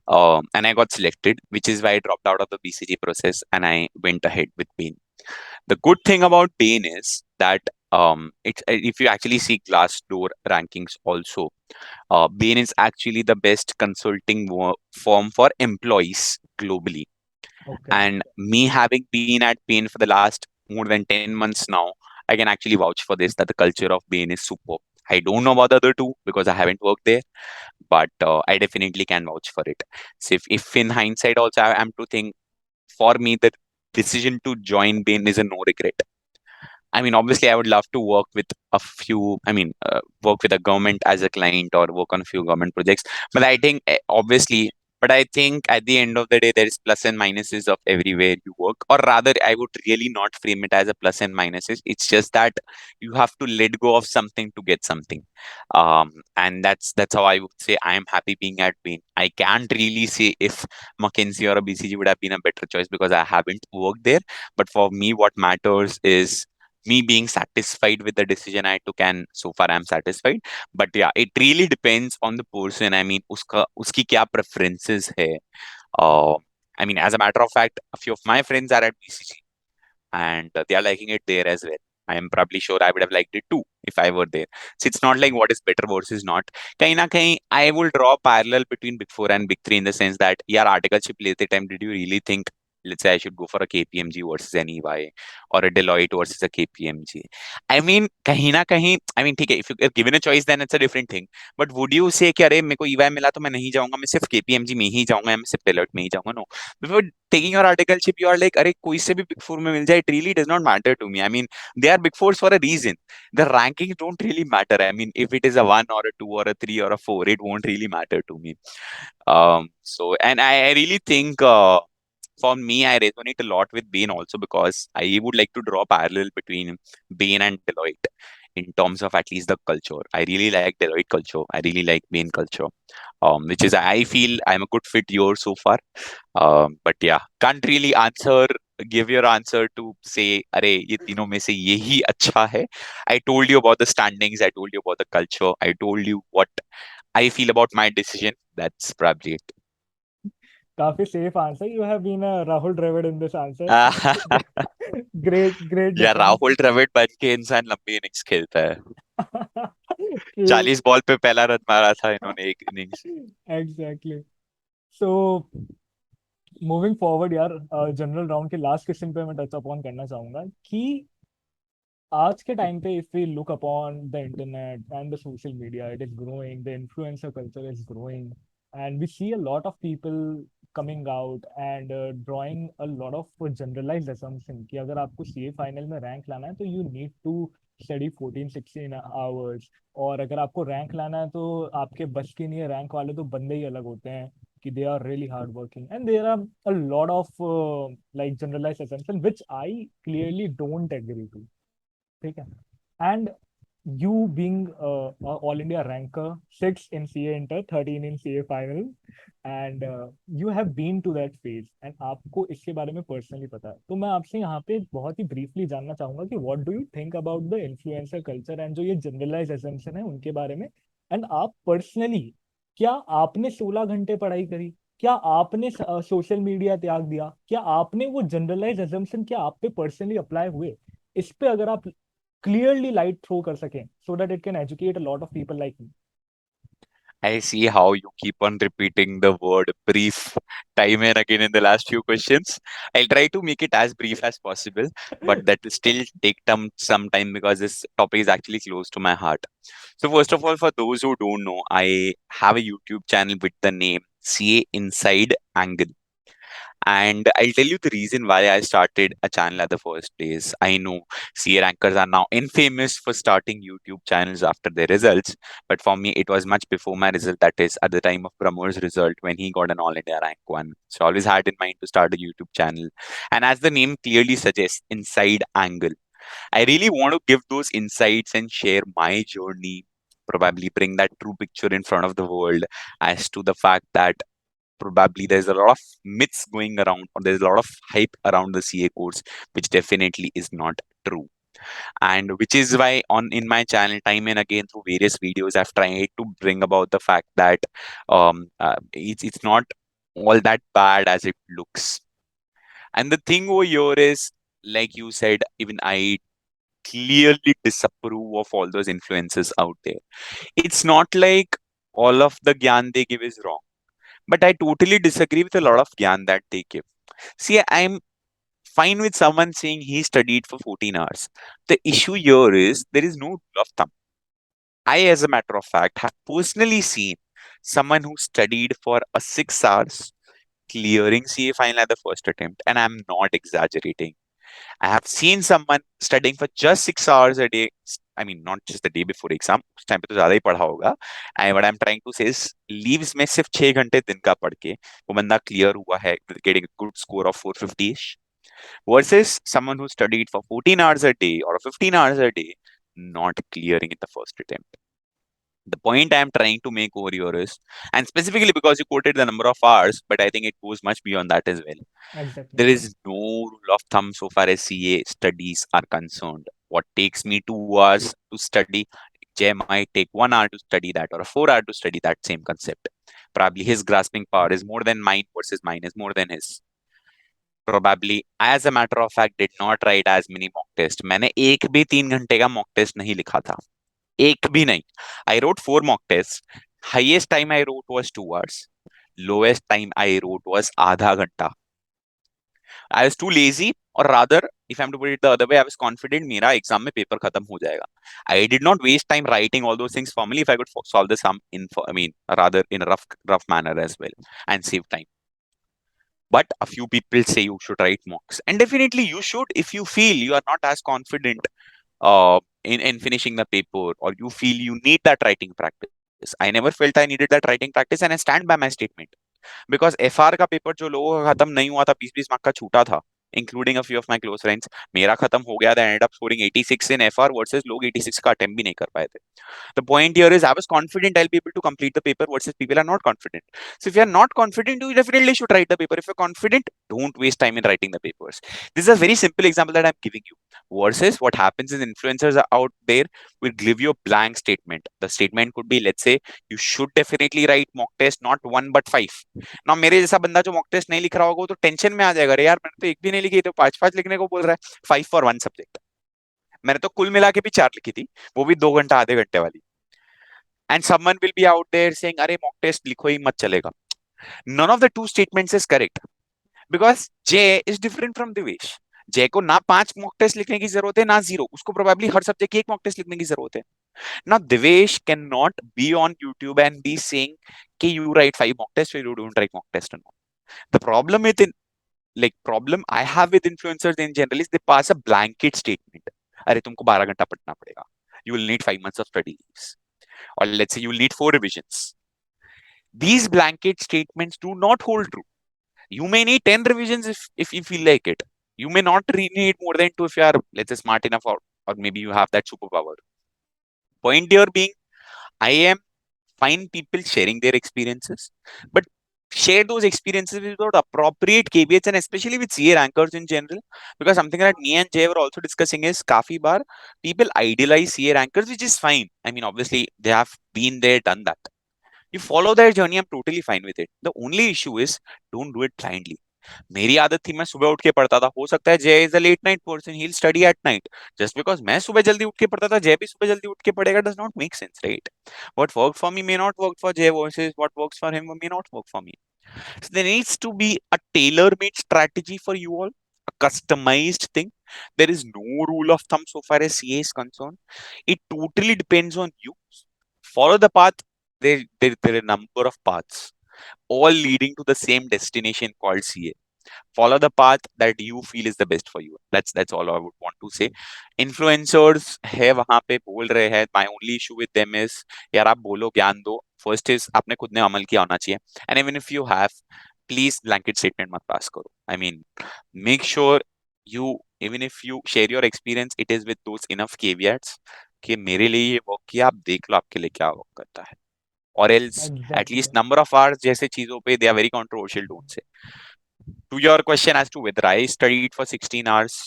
and I got selected, which is why I dropped out of the BCG process and I went ahead with Bain. The good thing about Bain is that if you actually see Glassdoor rankings also, Bain is actually the best consulting firm for employees globally.
Okay.
And me having been at Bain for the last more than 10 months now, I can actually vouch for this that the culture of Bain is superb. I don't know about the other two because I haven't worked there, but I definitely can vouch for it. So if in hindsight also I am to think, for me, the decision to join Bain is a no regret. I mean, obviously, I would love to work with a few, work with a government as a client or work on a few government projects. But I think, obviously, but I think at the end of the day, there is plus and minuses of everywhere you work. Or rather, I would really not frame it as a plus and minuses. It's just that you have to let go of something to get something. And that's how I would say I am happy being at Bain. I can't really say if McKinsey or a BCG would have been a better choice because I haven't worked there. But for me, what matters is me being satisfied with the decision I took, and so far I'm satisfied. But yeah, it really depends on the person. I mean, uski kya preferences hai. Uh, I mean, as a matter of fact, a few of my friends are at BCG and they are liking it there as well. I am probably sure I would have liked it too if I were there. So it's not like what is better versus not. Kahin na kahin, I will draw a parallel between Big Four and Big Three in the sense that, yeah, articleship late time, did you really think, let's say I should go for a KPMG versus an EY or a Deloitte versus a KPMG? I mean, kahin na kahin, I mean, ठीक है, if you are given a choice, then it's a different thing. But would you say कि अरे मेरे को EY मिला तो मैं नहीं जाऊंगा, मैं सिर्फ KPMG में ही जाऊंगा या मैं सिर्फ Deloitte में ही जाऊंगा? No. Before taking your articleship, you are like, अरे कोई से भी Big Four में मिल जाए, it really does not matter to me. I mean, they are Big Fours for a reason. The rankings don't really matter. I mean, if it is a one or a two or a three or a four, it won't really matter to me. And I really think for me, I resonate a lot with Bain also because I would like to draw a parallel between Bain and Deloitte in terms of at least the culture. I really like Deloitte culture. I really like Bain culture, which is I feel I'm a good fit here so far. But yeah, can't really give your answer to say, अरे ये तीनों में से यही अच्छा है. I told you about the standings. I told you about the culture. I told you what I feel about my decision. That's probably it.
काफी safe answer. You have been a Rahul Dravid in this answer.
Uh,
great great
yeah
defence.
Rahul Dravid बन के इंसान लंबी innings खेलता है.
True.
40 ball पे पहला run मारा था इन्होंने एक innings.
Exactly. So moving forward यार, जनरल राउंड के लास्ट क्वेश्चन पे मैं टच अपॉन करना चाहूंगा कि आज के टाइम पे if we look upon the internet and the social media, it is growing, the influencer culture is growing, and we see a lot of people coming out and drawing a lot of generalized assumption कि अगर आपको CA final में rank लाना है तो you need to study 14-16 hours, और अगर आपको रैंक लाना है तो आपके बस की नहीं है. रैंक वाले तो बंदे ही अलग होते हैं कि they are really hard working, and there are a lot of like generalized assumption which I clearly don't agree to. ठीक है. And you being a all India ranker, 6 in CA Inter, 13 in CA final, and you have been to that phase and आपको इसके बारे में personally पता है, तो मैं आपसे यहाँ पे बहुत ही ब्रीफली जानना चाहूंगा कि what do you think about the influencer culture and जो ये जनरलाइज अजम्पशन है उनके बारे में. एंड आप पर्सनली, क्या आपने 16 घंटे पढ़ाई करी? क्या आपने सोशल मीडिया त्याग दिया? क्या आपने वो जनरलाइज अजम्पशन क्या आप पे पर्सनली अप्लाई हुए? इस पे अगर आप clearly light throw कर सकें so that it can educate a lot of people like me.
I see how you keep on repeating the word brief time and again in the last few questions. I'll try to make it as brief as possible, but that will still take some time because this topic is actually close to my heart. So, first of all, for those who don't know, I have a YouTube channel with the name CA Inside Angle. And I'll tell you the reason why I started a channel at the first place. I know CA rankers are now infamous for starting YouTube channels after their results, but for me, it was much before my result. That is, at the time of Pramod's result when he got an All India rank one. So I always had in mind to start a YouTube channel. And as the name clearly suggests, inside angle. I really want to give those insights and share my journey. Probably bring that true picture in front of the world as to the fact that probably there's a lot of myths going around or there's a lot of hype around the CA course, which definitely is not true. And which is why on in my channel, time and again through various videos, I've tried to bring about the fact that it's not all that bad as it looks. And the thing over here is, like you said, even I clearly disapprove of all those influences out there. It's not like all of the gyan they give is wrong, but I totally disagree with a lot of gyan that they give. See, I'm fine with someone saying he studied for 14 hours. The issue here is there is no rule of thumb. I, as a matter of fact, have personally seen someone who studied for a 6 hours clearing CA final at the first attempt, and I'm not exaggerating. I have seen someone studying for just 6 hours a day. I mean, not just the day before exam. उस time पे तो ज्यादा ही पढ़ा होगा. And what I'm trying to say is, leaves में सिर्फ 6 घंटे दिन का पढ़ के वो बंदा क्लियर हुआ है, getting a good score of 450ish, versus someone who studied for 14 hours a day or 15 hours a day, not clearing in the first attempt. The point I'm trying to make over here is, and specifically because you quoted the number of hours, but I think it goes much beyond that as well. There
Exactly.
is no rule of thumb so far as CA studies are concerned. What takes me 2 hours to study, Jay might take 1 hour to study that or a 4 hour to study that same concept. Probably his grasping power is more than mine versus mine is more than his. Probably, as a matter of fact, did not write as many mock test. मैंने एक भी 3 घंटे का mock test नहीं लिखा था. एक भी नहीं. I wrote 4 mock tests. Highest time I wrote was 2 hours. Lowest time I wrote was आधा घंटा. I was too lazy, or rather, if I'm to put it the other way, I was confident मेरा exam में paper खत्म हो जाएगा. I did not waste time writing all those things formally if I could solve the sum in, I mean, rather in a rough manner as well and save time. But a few people say you should write mocks, and definitely you should if you feel you are not as confident in finishing the paper, or you feel you need that writing practice. I never felt I needed that writing practice, and I stand by my statement. Because FR का paper जो लोगों का खत्म नहीं हुआ था, 20-20 mark का छूटा था, including a few of my close friends, मेरा खत्म हो गया था. And up scoring 86 in FR versus लोग 86 का अटेम्प्ट भी नहीं कर पाए थे. The point here is I was confident I'll be able to complete the paper versus people are not confident. So if you are not confident, you definitely should write the paper. If you're confident, don't waste time in writing the papers. This is a very simple example that I'm giving you. Versus what happens is influencers are out there will give you a blank statement. The statement could be, let's say, you should definitely write mock test, not 1 but 5. Now मेरे जैसा बंदा जो mock test नहीं लिख रहा होगा वो तो टेंशन में आ जाएगा. अरे यार मैंने तो एक भी नहीं लिखी, तो 5-5 लिखने को बोल रहा है. 5 for 1 subject. मैंने तो कुल मिला के भी 4 लिखी थी, वो भी 2 घंटा आधे घंटे वाली. And someone will be out there saying, अरे mock test लिखो ही मत चलेगा. None of the two statements is correct because Jay is different from Divesh. जय को ना 5 मॉक टेस्ट लिखने की जरूरत है ना 0. उसको प्रोबेबली हर सब्जेक्ट की 1 मॉक टेस्ट लिखने की जरूरत है. Now Divesh cannot be on YouTube and be saying कि you write 5 mock tests or you don't write mock test. The problem with problem I have with influencers in general is they pass a blanket statement. अरे तुमको 12 घंटा पढ़ना पड़ेगा. You will need 5 months of study leaves. Or let's say you will need 4 revisions. These blanket statements do not hold true. You may need 10 revisions if you feel like it. You may not need more than 2 if you are, let's say, smart enough, or maybe you have that superpower. Point here being, I am fine people sharing their experiences, but share those experiences without appropriate caveats, and especially with CA rankers in general, because something that me and Jay were also discussing is काफी बार people idealize CA rankers, which is fine. I mean, obviously they have been there, done that. You follow their journey, I'm totally fine with it. The only issue is don't do it blindly. मेरी आदत थी मैं सुबह उठ के पढ़ता था, हो सकता है Jay is a late night person, he will study at night. Just because मैं सुबह जल्दी उठ के पढ़ता था, जय भी सुबह जल्दी उठ के पढ़ेगा, does not make sense, right? What work for me may not work for Jay versus what works for him may not work for me. So there needs to be a tailor-made strategy for you all, a customized thing. There is no rule of thumb so far as CA is concerned. It totally depends on you. Follow the path. There are a number of paths, all leading to the same destination called CA. Follow the path that you feel is the best for you. That's all I would want to say. Influencers है वहां पे बोल रहे हैं, my only issue with them is यार आप बोलो ज्ञान दो, फर्स्ट इज आपने खुद ने अमल किया होना चाहिए, and even if you have, please blanket statement मत पास करो। I mean make sure you, even if you share your experience, it is with those enough caveats कि मेरे लिए ये वर्क किया, आप देख लो आपके लिए क्या वर्क करता है, और else at
exactly
least number of hours जैसे चीजों पे they are very controversial, don't say. To your question as to whether I studied for 16 hours,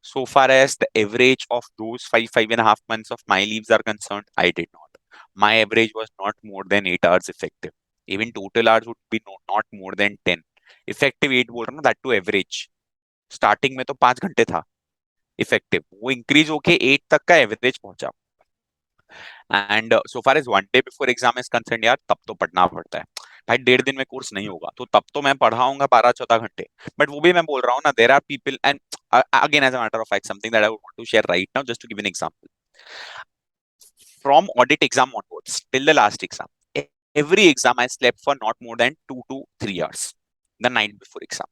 so far as the average of those 5.5 months of my leaves are concerned, I did not. My average was not more than 8 hours effective. Even total hours would be not more than 10. Effective 8 बोल रहा हूँ, that to average. Starting में तो 5 घंटे था effective, वो increase होके 8 तक का एवरेज पहुंचा। And so far as one day before exam is concern, यार तब तो पढ़ना पड़ता है भाई, 1.5 दिन में कोर्स नहीं होगा, तो तब तो मैं पढ़ाऊंगा 12-14 घंटे। बट वो भी मैं बोल रहा हूँ ना, there are people and again as a matter of fact, something that I would want to share right now, just to give an example. From audit exam onwards till the last exam, every exam I slept for not more than 2 to 3 hours the night before exam.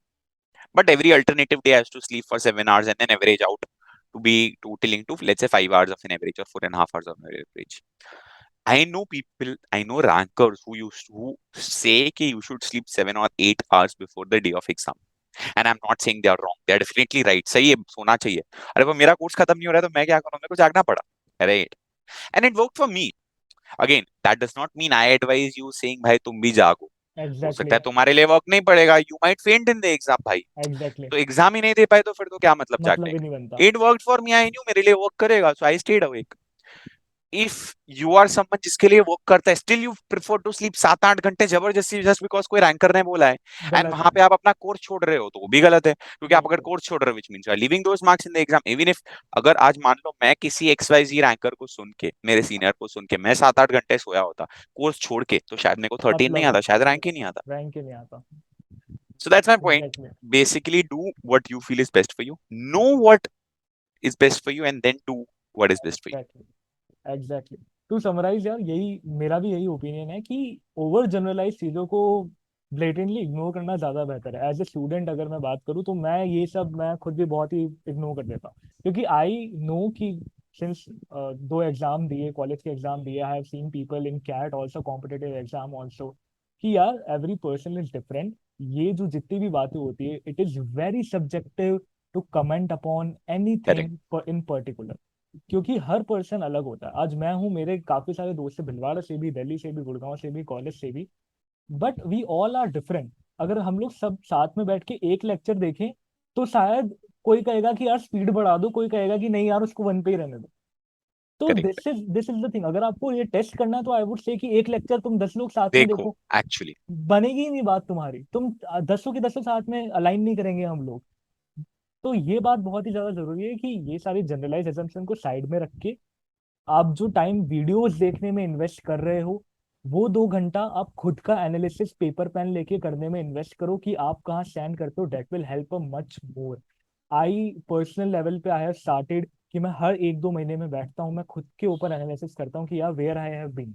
But every alternative day I has to sleep for 7 hours and then average out to be totaling to, let's say, 5 hours of an average or 4.5 hours of an average. I know people, I know rankers who say कि you should sleep 7 or 8 hours before the day of exam. And I'm not saying they are wrong. They are definitely right. सही है, सोना चाहिए। अरे वो मेरा course खत्म नहीं हो रहा है तो मैं क्या करूँ, मेरे को जागना पड़ा, right? And it worked for me. Again, that does not mean I advise you saying भाई तुम भी जागो। हो सकता
एग्जैक्टली
है तुम्हारे लिए वर्क नहीं पड़ेगा, यू माइट फेंट इन द एग्जाम भाई,
एग्जैक्टली
तो एग्जाम ही नहीं दे पाए तो फिर तो क्या मतलब जागने
मतलब ही नहीं बनता।
का। It worked for me, I knew मेरे लिए वर्क करेगा, so I stayed awake. If you are someone जिसके लिए वर्क करता है, still you prefer to sleep 7-8 घंटे जबरदस्ती जस्ट बिकॉज कोई रैंकर ने बोला है, एंड
गलत
वहां
है।
पे आप अपना कोर्स छोड़ रहे हो, तो वो भी गलत है, क्योंकि आप अगर
बिल्कुल
कोर्स छोड़ रहे हो which means you are leaving those marks in the exam. Even if अगर आज मान लो मैं किसी XYZ रैंकर को सुन के, मेरे सीनियर को सुन के मैं 7-8 घंटे सोया होता कोर्स छोड़ के, तो शायद मेरे को 13 नहीं
मतलब
आता, शायद रैंक ही नहीं आता।
रैंक ही नहीं आता।
So that's my point.
Exactly
Basically, do what you feel is best for you. Know what is best for you, and then do what is best for you.
Exactly exactly to summarise यार, यही मेरा भी यही opinion है कि over generalise चीजों को blatantly ignore करना ज्यादा बेहतर है। एज ए स्टूडेंट अगर मैं बात करूँ तो मैं ये सब मैं खुद भी बहुत ही इग्नोर कर देता हूँ, क्योंकि आई नो कि सिंस 2 एग्जाम दिए, कॉलेज के एग्जाम दिए, I have seen people in CAT also, competitive exam also, कि यार एवरी पर्सन इज डिफरेंट। ये जो जितनी भी बातें होती है, it is very subjective to comment upon
Correct.
Anything in particular, क्योंकि हर पर्सन अलग होता है। आज मैं हूँ, मेरे काफी सारे दोस्त हैं भिलवाड़ा से भी, दिल्ली से भी, गुड़गांव से भी, कॉलेज से भी, but we all are different. अगर हम लोग सब साथ में बैठ के एक लेक्चर देखें तो शायद कोई कहेगा कि यार स्पीड बढ़ा दो, कोई कहेगा कि नहीं यार उसको वन पे ही रहने दो। तो
Correct.
This is the thing, अगर आपको ये टेस्ट करना है तो आई वुड से कि एक लेक्चर तुम 10 लोग साथ में
देखो,
देखो,
actually,
बनेगी ही नहीं बात तुम्हारी। तुम 10 के 10 साथ में अलाइन नहीं करेंगे हम लोग। तो ये बात बहुत ही ज्यादा जरूरी है कि ये सारी जनरलाइज एजम्पशन को साइड में रख के आप जो टाइम वीडियोस देखने में इन्वेस्ट कर रहे हो, वो 2 घंटा आप खुद का एनालिसिस पेपर पेन लेके करने में इन्वेस्ट करो कि आप कहाँ स्टैंड करते हो। That will help a much more. I personal level पे आई हैव स्टार्टेड कि मैं हर 1-2 महीने में बैठता हूँ, मैं खुद के ऊपर एनालिसिस करता हूँ कि यार वेयर आई हैव बीन,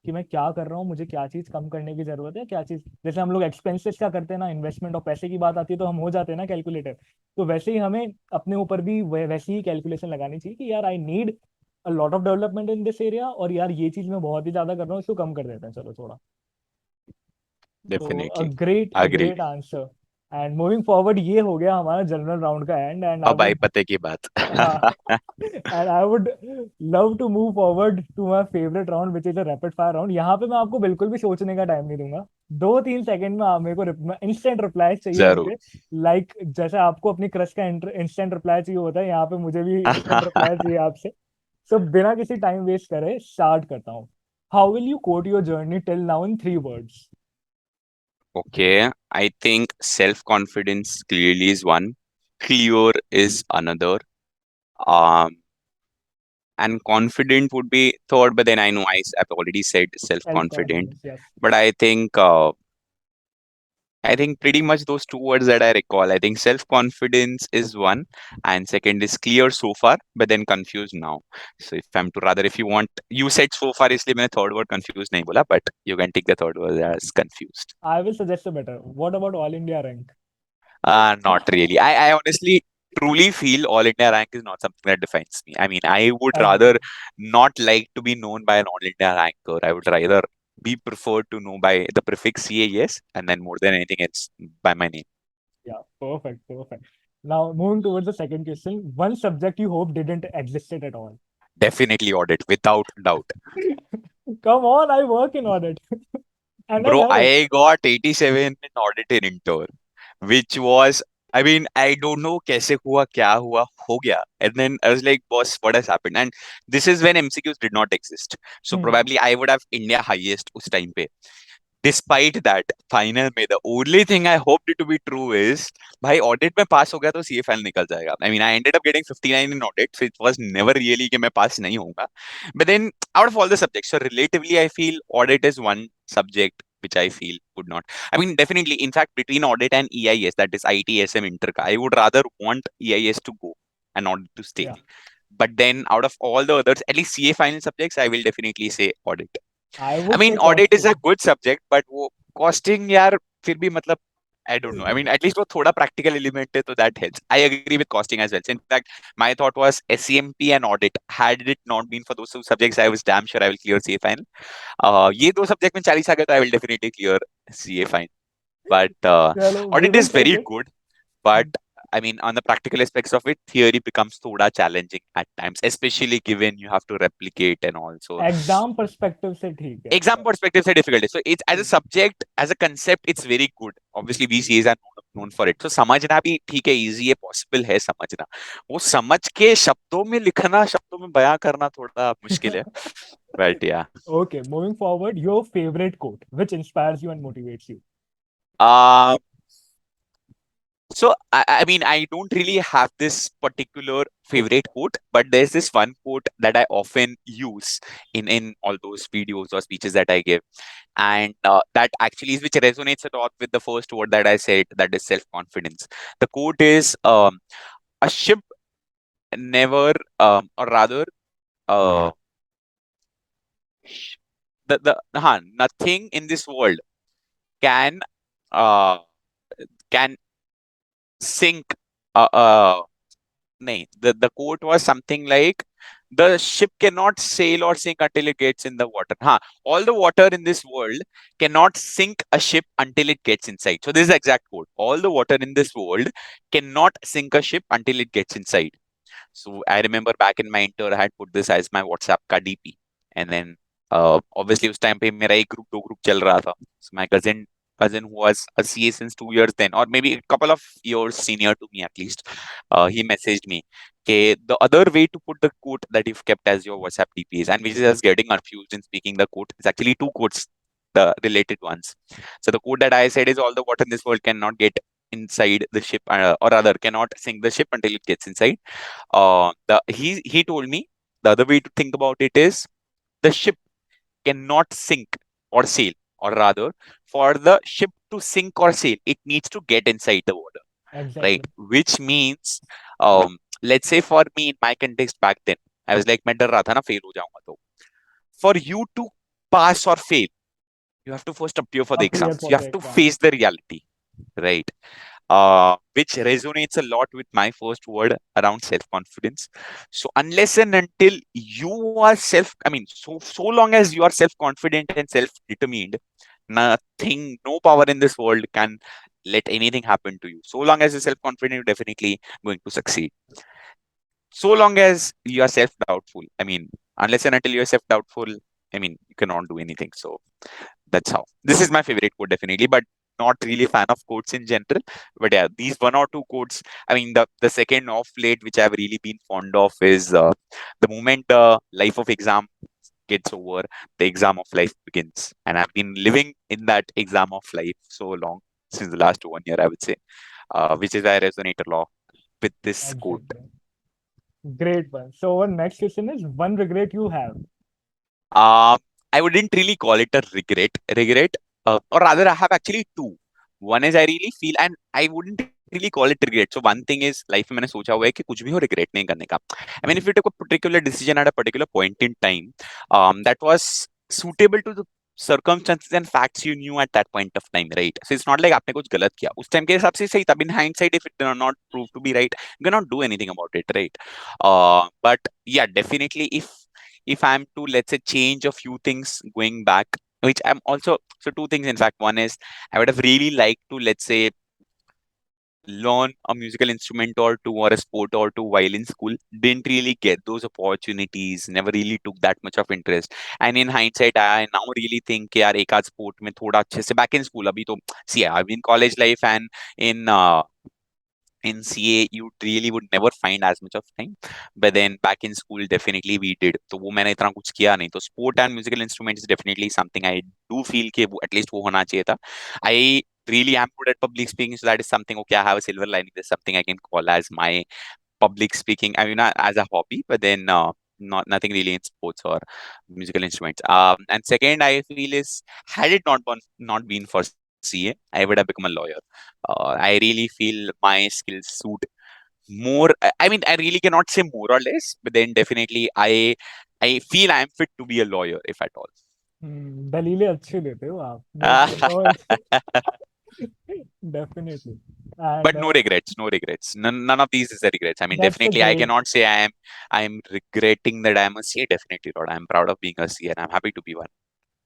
कि मैं क्या कर रहा हूँ, मुझे क्या चीज कम करने की जरूरत है, क्या चीज, जैसे हम लोग एक्सपेंसेस क्या करते हैं ना, इन्वेस्टमेंट और पैसे की बात आती है तो हम हो जाते हैं ना कैलकुलेटर। तो वैसे ही हमें अपने ऊपर भी वैसी ही कैलकुलेशन लगानी चाहिए कि यार I need a lot of development in this area, और यार ये चीज मैं बहुत ही ज्यादा कर रहा हूँ, इसको कम कर देते हैं चलो थोड़ा। तो
definitely.
Uh
Agreed.
Great answer. And moving forward, ये हो गया हमारा जनरल राउंड का एंड एंड आई
अब आई
वुड,
पते की बात।
हाँ, and I would love to move forward to my favourite round which is a rapid fire round. यहाँ पे मैं आपको बिल्कुल भी सोचने का टाइम नहीं दूंगा, 2-3 सेकंड में आप मेरे को इंस्टेंट रिप्लाई चाहिए
जरूर।
होंगे। लाइक जैसे आपको अपनी क्रश का इंस्टेंट रिप्लाई चाहिए होता है, यहाँ पे मुझे भी इंस्टेंट रिप्लाई चाहिए आपसे। सो बिना किसी टाइम वेस्ट करे स्टार्ट करता हूँ। How will you quote your journey till now in 3 words?
Okay, I think self-confidence clearly is one. Clear is another. Um, and confident would be third, but then I know I've already said self-confident.
Self-confidence, yes.
But I think pretty much those two words that I recall. I think self-confidence is one, and second is clear so far, but then confused now. So if I'm to rather, if you want, you said so far, इसलिए मैंने third word confused नहीं बोला, but you can take the third word as confused.
I will suggest a better. What about All India rank?
Not really. I honestly truly feel All India rank is not something that defines me. I mean, I would rather
Agreed.
not like to be known by an All India ranker. I would rather be preferred to know by the prefix CAS and then more than anything else by my name.
Yeah, perfect, perfect. Now, moving towards the second question. One subject you hope didn't existed at all.
Definitely audit, without doubt.
Come on, I work in audit and I
Bro,
love it.
I got 87 in audit in inter, which was, I mean, I don't know कैसे हुआ, क्या हुआ, हो गया. And then I was like, boss, what has happened? And this is when MCQs did not exist. So
Hmm.
probably I would have India highest उस time पे. Despite that, final में the only thing I hoped it to be true is भाई audit में pass हो गया तो CA final निकल जाएगा. I mean, I ended up getting 59 in audit, so it was never really कि मैं pass नहीं होऊंगा. But then out of all the subjects, so relatively I feel audit is one subject which I feel would not. I mean, definitely, in fact, between audit and EIS, that is ITSM Inter, I would rather want EIS to go and audit to stay.
Yeah,
But then out of all the others, at least CA final subjects, I will definitely say audit.
I
I
would
mean,
say
audit is a
costing.
good subject, but वो costing यार फिर भी मतलब I don't know. I mean, at least वो थोड़ा practical element है, so that helps. I agree with costing as well. So in fact, my thought was SCMP and audit. Had it not been for those two subjects, I was damn sure I will clear CA final. ये दो subject में 40 आ गए तो I will definitely clear CA final. But
Chalo, we
audit
will
is
take
very
it.
good. But I mean, on the practical aspects of it, theory becomes thoda challenging at times, especially given you have to replicate and all. So
exam perspective से ठीक है
exam
पर
perspective से difficult है. So it's as a subject, as a concept, it's very good. Obviously, VCAs are known for it. So समझना भी ठीक है, easy है, possible है समझना. वो समझ के शब्दों में लिखना, शब्दों में बयां करना थोड़ा मुश्किल है. But yeah.
okay, moving forward, your favorite quote which inspires you and motivates you.
Um, So I mean, I don't really have this particular
Okay.
favorite quote, but there's this one quote that I often use in all those videos or speeches that I give, and that actually is which resonates a lot with the first word that I said, that is self-confidence. The quote is, "A ship never, or rather, uh, sh- nothing in this world can uh can sink." nahi, the quote was something like, the ship cannot sail or sink until it gets in the water. All the water in this world cannot sink a ship until it gets inside. So this is the exact quote. All the water in this world cannot sink a ship until it gets inside. So I remember back in my inter, I had put this as my WhatsApp ka DP. And then obviously उस time पे मेरा एक group दो group चल रहा था. So my cousin who was a CA since 2 years then, or maybe a couple of years senior to me at least, he messaged me, okay, the other way to put the quote that you've kept as your WhatsApp DP is, and which is just getting confused in speaking the quote. It's actually two quotes, the related ones. So the quote that I said is, all the water in this world cannot get inside the ship, or rather cannot sink the ship until it gets inside. He told me the other way to think about it is, the ship cannot sink or sail, or rather, for the ship to sink or sail, it needs to get inside the water, right?
Exactly.
Which means, let's say for me in my context back then, I was like, मैं डर रहा था ना fail हो जाऊंगा तो. For you to pass or fail, you have to first appear for the
Appear
exams.
for
You
the
have to
exam.
face the reality, right? Which resonates a lot with my first word around self-confidence. So unless and until you are I mean, so long as you are self-confident and self-determined, nothing, no power in this world can let anything happen to you. So long as you're self-confident, you're definitely going to succeed. So long as you are self-doubtful, I mean, unless and until you're self-doubtful, I mean, you cannot do anything. So that's how. This is my favorite quote, definitely, but not really a fan of quotes in general. But yeah, these one or two quotes. I mean, the second off late, which I've really been fond of, is the moment the life of exam gets over, the exam of life begins. And I've been living in that exam of life so long, since the last 1 year, I would say, which is why I resonate a lot with this quote.
Exactly. Great one. So our next question is one regret you have.
Um, I wouldn't really call it a regret, or rather, I have actually two. One is I really feel, and I wouldn't really call it regret. So one thing is life में मैंने सोचा हुआ है कि कुछ भी हो regret नहीं करने का. I mean, if you took a particular decision at a particular point in time, that was suitable to the circumstances and facts you knew at that point of time, right? So it's not like आपने कुछ गलत किया. उस time के हिसाब से सही था. In hindsight, if it did not prove to be right, you cannot do anything about it, right? But yeah, definitely if I'm to, let's say, change a few things going back, which I'm also, so two things in fact. One is I would have really liked to, let's say, learn a musical instrument or two, or a sport or two while in school. Didn't really get those opportunities, never really took that much of interest. And in hindsight, I now really think यार एक आध sport में थोड़ा अच्छे से back in school अभी तो, see, I've been college life, and in CA you really would never find as much of time, but then back in school definitely we did. तो वो मैंने इतना कुछ किया नहीं. तो sport and musical instruments is definitely something I do feel कि वो at least वो होना चाहिए था. I really am good at public speaking, so that is something. Okay, I have a silver lining. There's something I can call as my public speaking. I mean, not as a hobby, but then not nothing really in sports or musical instruments. And second, I feel is, had it not been for CA, I would have become a lawyer. I really feel my skills suit more. I mean, I really cannot say more or less, but then definitely I feel I am fit to be a lawyer, if at all.
दलीलें अच्छी देते हो आप. No, definitely.
But
And
no regrets, no regrets. None of these is the regrets. I mean,
that's a
definitely, I
great
cannot say I'm regretting that I'm a CA. Definitely not. I'm proud of being a CA, and I'm happy to be one.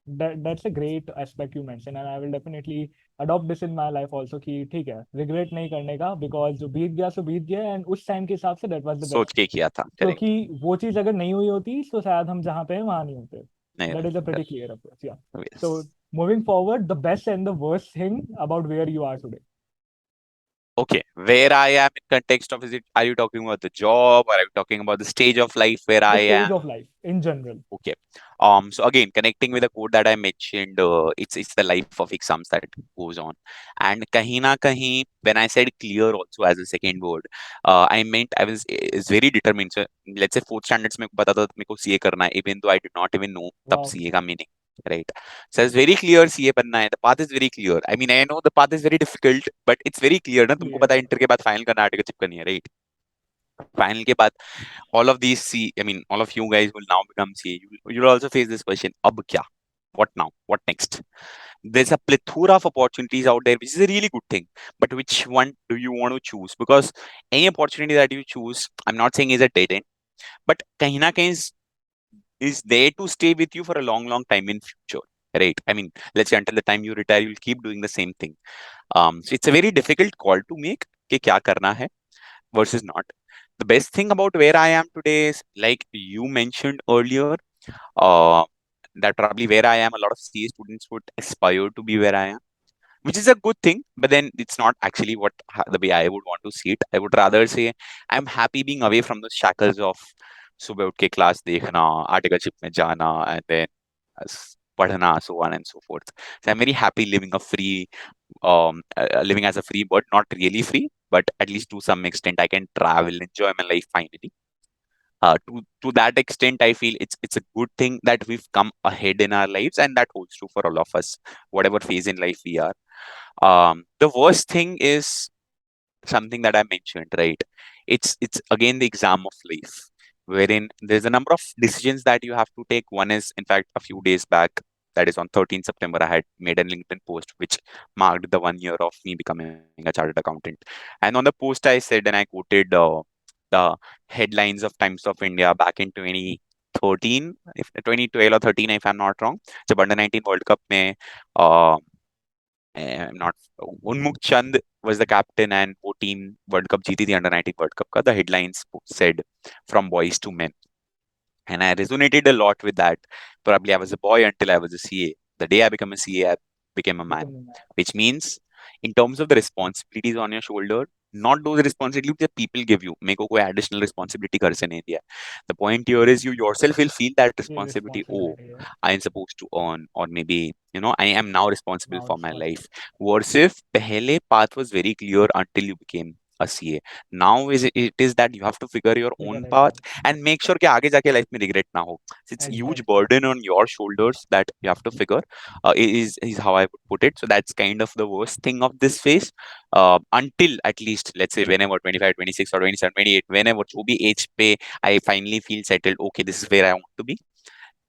that's a great aspect you mentioned, and I will definitely adopt this in my life also कि ठीक है regret नहीं करने का, because जो बीत गया सो बीत गया, and उस time के हिसाब से that was the best.
सोच के किया था.
क्योंकि
Correct.
वो चीज अगर नहीं हुई होती तो शायद हम जहाँ पे हैं वहां नहीं होते.
नहीं
That is a
रहता.
pretty
Correct.
clear approach. Yeah. So
Yes.
moving forward, the best and the worst thing about where you are today.
Okay, where I am in context of, is it, are you talking about the job, or are you talking about the stage of life where
The
I
stage
am?
of life in general.
Okay. So again, connecting with the quote that I mentioned, it's the life of exams that goes on. And kahin na kahin, when I said clear also as a second word, I meant I was is very determined. So let's say fourth standards में पता था मेरे को CA करना है, even though I did not even know तब
Wow.
CA का meaning. Right. So it's very clear CA बनना है. The path is very clear. I mean, I know the path is very difficult, but it's very clear ना. तुमको पता
Clear.
है inter के बाद फाइनल करना आर्टिकल चिप करनी है, right? फाइनल के बाद all of these C, I mean, all of you guys will now become CA. You'll also face this question. Ab kya? What now? What next? There's a plethora of opportunities out there, which is a really good thing. But which one do you want to choose? Because any opportunity that you choose, I'm not saying is a dead end, but kahin na kahin is there to stay with you for a long, long time in future. Right? I mean, let's say until the time you retire, you'll keep doing the same thing. So it's a very difficult call to make कि क्या करना है versus not. The best thing about where I am today is, like you mentioned earlier, uh, that probably where I am, a lot of CA students would aspire to be where I am, which is a good thing. But then it's not actually the way I would want to see it. I would rather say I'm happy being away from the shackles of सुबह उठ के class देखना, articleship में जाना, and then पढ़ना, so on and so forth. So I'm very happy living a free, living as a free bird, not really free, but at least to some extent I can travel, enjoy my life finally. To that extent, I feel it's a good thing that we've come ahead in our lives, and that holds true for all of us, whatever phase in life we are. The worst thing is something that I mentioned, right? It's again the exam of life, wherein there's a number of decisions that you have to take. One is, in fact, a few days back, that is on 13th September, I had made a LinkedIn post which marked the 1 year of me becoming a chartered accountant. And on the post, I said, and I quoted the headlines of Times of India back in 2013, if 2012 or 13, if I'm not wrong. So under 19 World Cup में uh, I'm not Unmuk Chand was the captain, and वो team World Cup जीती थी under 19 World Cup का. The headlines said from boys to men, and I resonated a lot with that. Probably I was a boy until I was a CA. The day I became a CA, I became a man,
Becoming a man.
which means in terms of the responsibilities on your shoulder, not those responsibilities that people give you. मेरे को कोई additional responsibility घर से नहीं दिया है. The point here is you yourself will feel that responsibility. Oh,
Responsibility, yeah.
I am supposed to earn, or maybe I am now responsible
Now
for my
responsible.
life. Versus पहले path was very clear until you became a CA. Now it is that you have to figure your
Figure
own
it
path
out.
and make sure कि आगे जाके life में regret ना हो. It's a huge
Exactly.
burden on your shoulders that you have to figure. Is how I would put it. So that's kind of the worst thing of this phase. Until at least let's say whenever 25, 26 or 27, 28, whenever जो भी age पे I finally feel settled. Okay, this is where I want to be.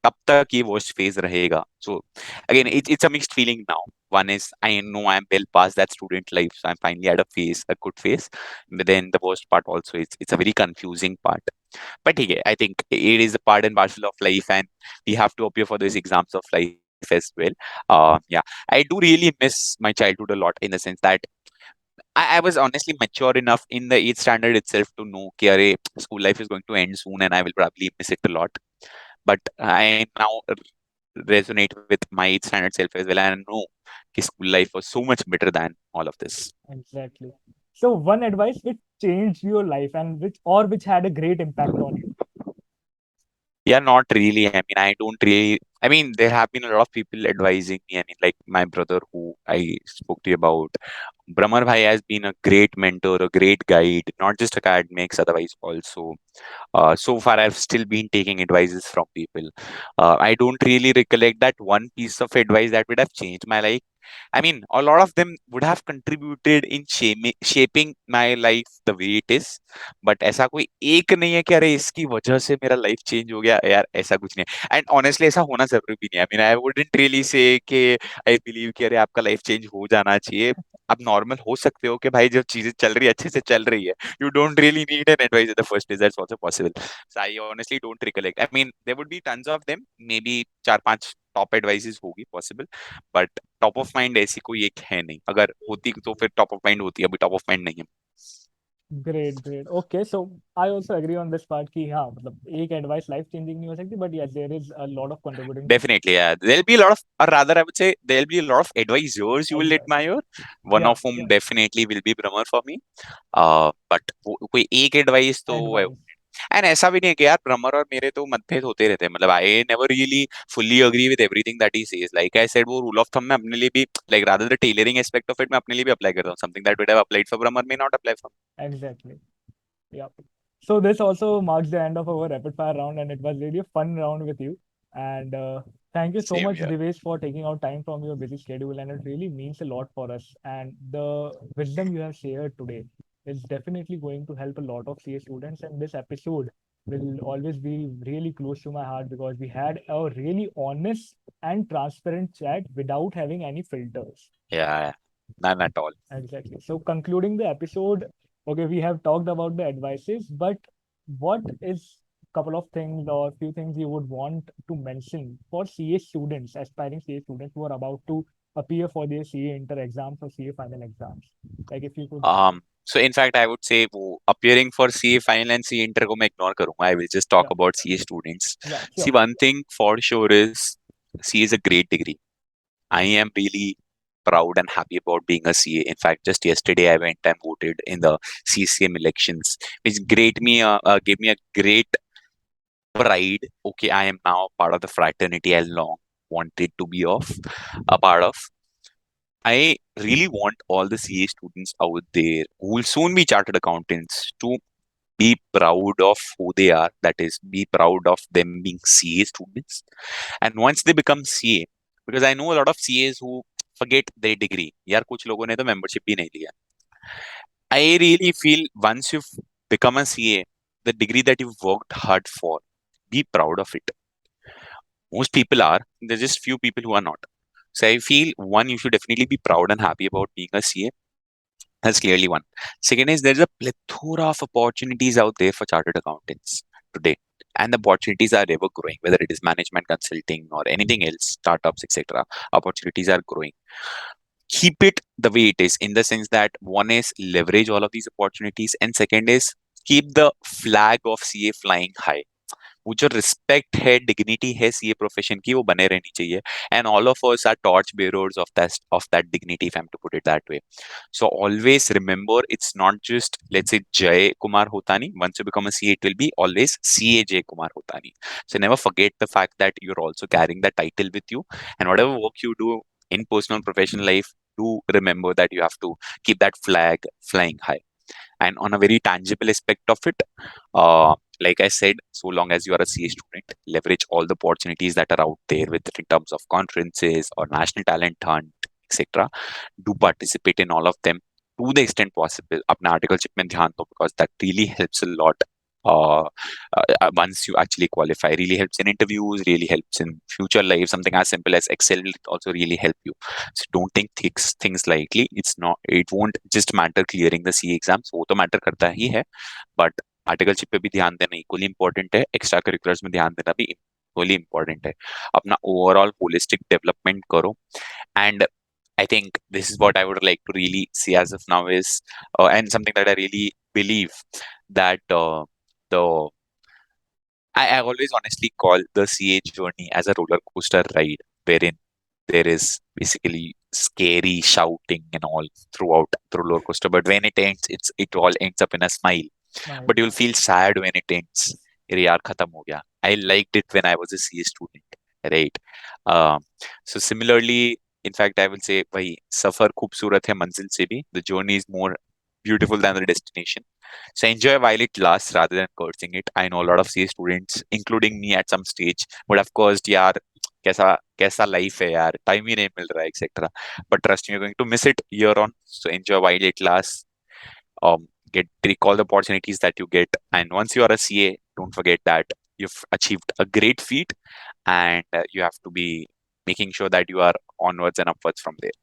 तब तक ये worst phase रहेगा. So again, it's a mixed feeling now. One is I know I'm well past that student life, so I'm finally at a phase, a good phase. But then the worst part also, it's a very confusing part. But yeah, I think it is a part and parcel of life, and we have to appear for these exams of life as well. Yeah, I do really miss my childhood a lot in the sense that I was honestly mature enough in the eighth standard itself to know कि अरे school life is going to end soon and I will probably miss it a lot. But I now resonate with my eighth standard self as well, and I know कि school life was so much better than all of this.
Exactly. So one advice which changed your life and which had a great impact on you.
Yeah, not really. I mean, I don't really. I mean, there have been a lot of people advising me. I mean, like my brother who I spoke to you about. Brahmar Bhai has been a great mentor, a great guide, not just academics, otherwise also. So far, I've still been taking advices from people. I don't really recollect that one piece of advice that would have changed my life. I mean, a lot of them would have contributed in shaping my life the way it is. But ऐसा कोई एक नहीं है कि अरे इसकी वजह से मेरा लाइफ चेंज हो गया यार, ऐसा कुछ नहीं है. एंड ऑनेस्टली ऐसा होना जरूरी भी नहीं है. आई mean I wouldn't really say कि आई बिलीव कि अरे आपका लाइफ चेंज हो जाना चाहिए. आप नॉर्मल हो सकते हो कि भाई जो चीजें चल रही है अच्छे से चल रही है. You don't really need an advice in the first place. That's also possible. So I honestly don't recollect. I mean, there would be tons of them. Maybe चार पांच टॉप एडवाइसेस होगी possible. But top of mind ऐसी कोई एक है नहीं. अगर होती तो फिर टॉप ऑफ माइंड होती. अभी टॉप ऑफ माइंड नहीं है.
Great, great. Okay, so I also agree on this part कि हाँ मतलब एक advice life changing नहीं हो सकती, but yes, there is a lot of contributing
Definitely, yeah. There'll be a lot of, or rather, I would say there'll be a lot of advisors you will
advice.
admire. One
Yeah,
of whom
yeah,
definitely will be Brahmer for me. But कोई एक advice तो
advice.
And ऐसा भी नहीं है कि यार ब्रह्मर और मेरे तो मतभेद होते रहते हैं. मतलब I never really fully agree with everything that he says. Like I said, वो रूल ऑफ थंब मैं अपने लिए भी, like rather the tailoring aspect of it, मैं अपने लिए भी अप्लाई करता हूँ. Something that would have applied for Brahmar may not apply for.
Exactly. Yeah. So this also marks the end of our rapid fire round, and it was really a fun round with you. And thank you so
Same
much,
here.
Divesh, for taking out time from your busy schedule. And it really means a lot for us. And the wisdom you have shared today is definitely going to help a lot of CA students. And this episode will always be really close to my heart because we had a really honest and transparent chat without having any filters.
Yeah, none at all.
Exactly. So concluding the episode, okay, we have talked about the advices, but what is couple of things or few things you would want to mention for CA students, aspiring CA students who are about to appear for their CA inter exams or CA final exams? Like if you could,
So in fact, I would say वो appearing for CA final and CA inter को मैं ignore करूंगा. I will just talk
yeah,
about CA students.
yeah,
See,
sure.
one thing for sure is CA is a great degree. I am really proud and happy about being a CA. In fact, just yesterday I went and voted in the CCM elections, which gave me a great pride. Okay, I am now part of the fraternity I long wanted to be a part of. I really want all the CA students out there who will soon be chartered accountants to be proud of who they are. That is, be proud of them being CA students. And once they become CA, because I know a lot of CAs who forget their degree. यार कुछ लोगों ने तो membership भी नहीं लिया. I really feel once you've become a CA, the degree that you've worked hard for, be proud of it. Most people are. There's just few people who are not. So I feel one, you should definitely be proud and happy about being a CA. That's clearly one. Second is there's a plethora of opportunities out there for chartered accountants today. And the opportunities are ever growing, whether it is management consulting or anything else, startups, etc. Opportunities are growing. Keep it the way it is, in the sense that one is leverage all of these opportunities, and second is keep the flag of CA flying high. वो जो respect है, dignity है CA profession की, वो बने रहनी चाहिए. And all of us are torch bearers of that dignity, if I'm to put it that way. So always remember, it's not just, let's say, Jay Kumar Hotani. Once you become a CA, it will be always CA Jay Kumar Hotani. So never forget the fact that you're also carrying the title with you, and whatever work you do in personal and professional life, do remember that you have to keep that flag flying high. And on a very tangible aspect of it, like I said, so long as you are a CA student, leverage all the opportunities that are out there with in terms of conferences or national talent hunt, etc. Do participate in all of them to the extent possible. अपने articleship में ध्यान दो, because that really helps a lot. Uh, Once you actually qualify, really helps in interviews, really helps in future life. Something as simple as Excel will also really help you. So don't take things lightly. It's not. It won't just matter clearing the CA exams. वो तो matter करता ही है, but articleship पे भी ध्यान देना equally important है. Extra curriculars में ध्यान देना भी इक्वली इंपॉर्टेंट है. अपना ओवरऑल होलिस्टिक डेवलपमेंट करो. And I think this is what I would like to really see as of now is, and something that I really believe, that the I always honestly call the CA journey as a roller coaster ride, wherein there is basically scary shouting and all throughout the roller coaster. But when it ends, it all ends up in a smile.
Smile.
But you'll feel sad when it ends. अरे यार खत्म हो गया. I liked it when I was a CA student, right? Um, so similarly, in fact, I will say भाई सफर खूबसूरत है मंजिल से भी. The journey is more beautiful than the destination. So enjoy while it lasts rather than cursing it. I know a lot of CA students, including me at some stage, would have cursed यार कैसा कैसा life है यार, time ही नहीं मिल रहा है, etc. But trust me, you're going to miss it year on. So enjoy while it lasts. Get recall the opportunities that you get, and once you are a CA, don't forget that you've achieved a great feat, and you have to be making sure that you are onwards and upwards from there.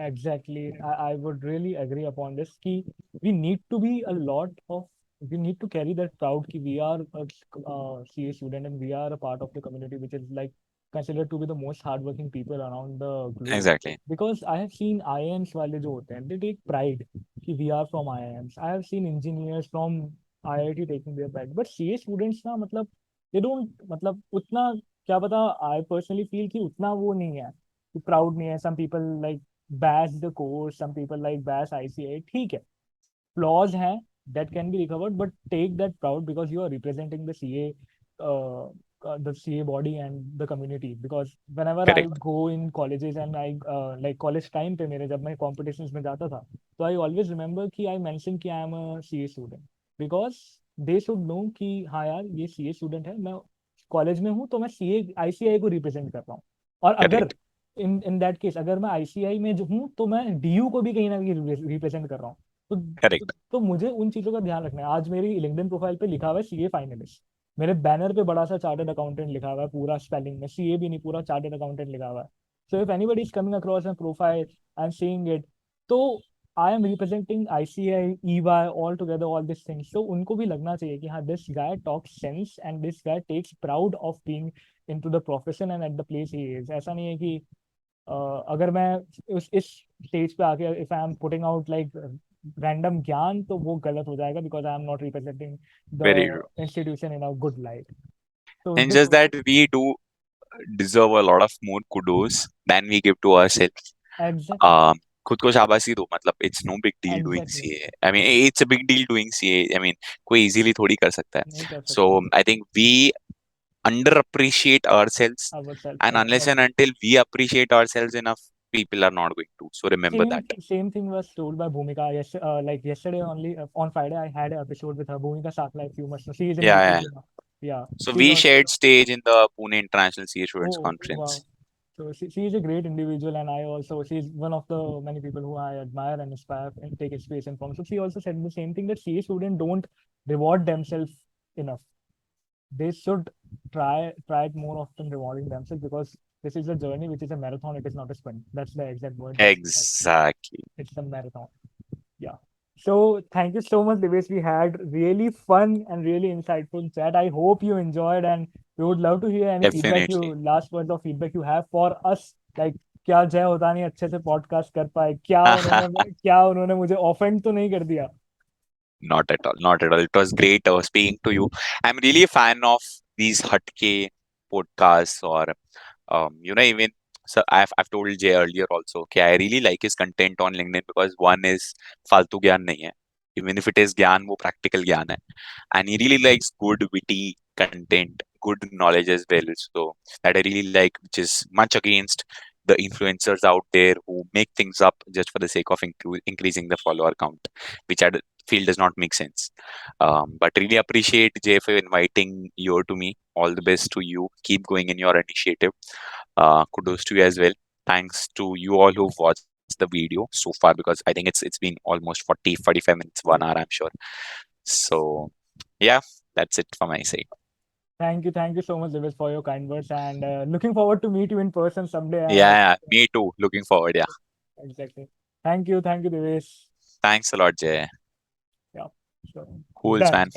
Exactly. I would really agree upon this. Ki we need to be a lot of, we need to carry that proud ki we are a CA student and we are a part of the community which is like considered to be the most hardworking people around the globe.
Exactly.
Because I have seen IIMs वाले जो होते हैं, they take pride कि we are from IIMs. I have seen engineers from IIT taking their pride. But CA students ना मतलब they don't मतलब उतना क्या पता, I personally feel कि उतना वो नहीं है, प्राउड नहीं है. Some people like bash the course, some people like bash ICA. ठीक है, flaws हैं, that can be recovered, but take that proud because you are representing the CA, the CA body and the community. Because whenever I
Correct.
go in colleges and I like college time पे मेरे जब मैं competitions में जाता था, तो I always remember कि I mention कि I am a CA student because they should know कि हाँ यार ये CA student है, मैं कॉलेज में हूँ तो मैं CA ICI को रिप्रेजेंट कर रहा हूँ. और अगर
Correct.
इन दैट केस अगर मैं आईसीआई में जो हूँ तो मैं डीयू को भी कहीं ना कहीं रिप्रेजेंट कर रहा हूँ.
Correct.
तो मुझे उन चीजों का ध्यान रखना है. आज मेरी लिंक्डइन प्रोफाइल पे लिखा हुआ है सीए फाइनलिस्ट, मेरे बैनर पे बड़ा सा चार्टर्ड अकाउंटेंट लिखा हुआ है पूरा स्पेलिंग में, सीए भी नहीं पूरा चार्टर्ड अकाउंटेंट लिखा हुआ है. So if anybody is coming across my profile and seeing it, तो I am representing ICI EY all together all this things. तो उनको भी लगना चाहिए कि हाँ this guy talk sense and this guy takes proud of being into the profession and at the place he is. ऐसा नहीं है कि अगर मैं उस इस स्टेज पे आके if I am putting out like random ज्ञान तो वो गलत हो जाएगा because I am not representing
Very true.
The institution in a good light. तो
And just that we do deserve a lot of more kudos than we give to ourselves.
Exactly.
खुद को शाबाशी दो. मतलब it's no big deal doing
exactly
CA. I mean, it's a big deal doing CA. I mean, कोई easily थोड़ी कर सकता है.
नहीं कर
So
सकता.
I think we underappreciate ourselves,
our self
and unless and
exactly.
until we appreciate ourselves enough, people are not going to. So remember
Same
that.
same thing was told by Bhumika. Yes, like yesterday only on Friday I had an episode with her. Bhumika Sankhla, if you must know, she is in
Yeah, yeah.
BCG now. Yeah,
So
she's
we
also.
shared stage in the Pune International CA Students
Oh wow.
Conference.
So she is a great individual, and I also she's one of the many people who I admire and inspire and take inspiration from. So she also said the same thing that CA students don't reward themselves enough. They should try it more often, rewarding themselves because this is a journey which is a marathon. It is not a sprint. That's the exact word. That's right.
Exactly.
It's a marathon. Yeah. So thank you so much, Divesh. We had really fun and really insightful chat. I hope you enjoyed, and we would love to hear any feedback you
Definitely.
last words of feedback you have for us. Like क्या जय होता नहीं अच्छे से podcast कर पाए, क्या उन्होंने मुझे ऑफेंड तो नहीं कर दिया.
Not at all. Not at all. It was great speaking to you. I'm really a fan of these hatke podcasts, or even, so I've told Jay earlier also, okay, I really like his content on LinkedIn because one is फालतू ज्ञान नहीं है, even if it is ज्ञान, वो practical ज्ञान है, and he really likes good witty content, good knowledge as well. So that I really like, which is much against the influencers out there who make things up just for the sake of increasing the follower count, which I feel does not make sense. But really appreciate Jay for inviting you to me. All the best to you. Keep going in your initiative. Kudos to you as well. Thanks to you all who've watched the video so far, because I think it's been almost 40-45 minutes, 1 hour, I'm sure. So yeah, that's it from my side.
Thank you so much, Divesh, for your kind words, and looking forward to meet you in person someday.
Yeah, yeah, me too. Looking forward. Yeah.
Exactly. Thank you, Divesh.
Thanks a lot, Jay.
Yeah, sure.
Cool,
Done.
man.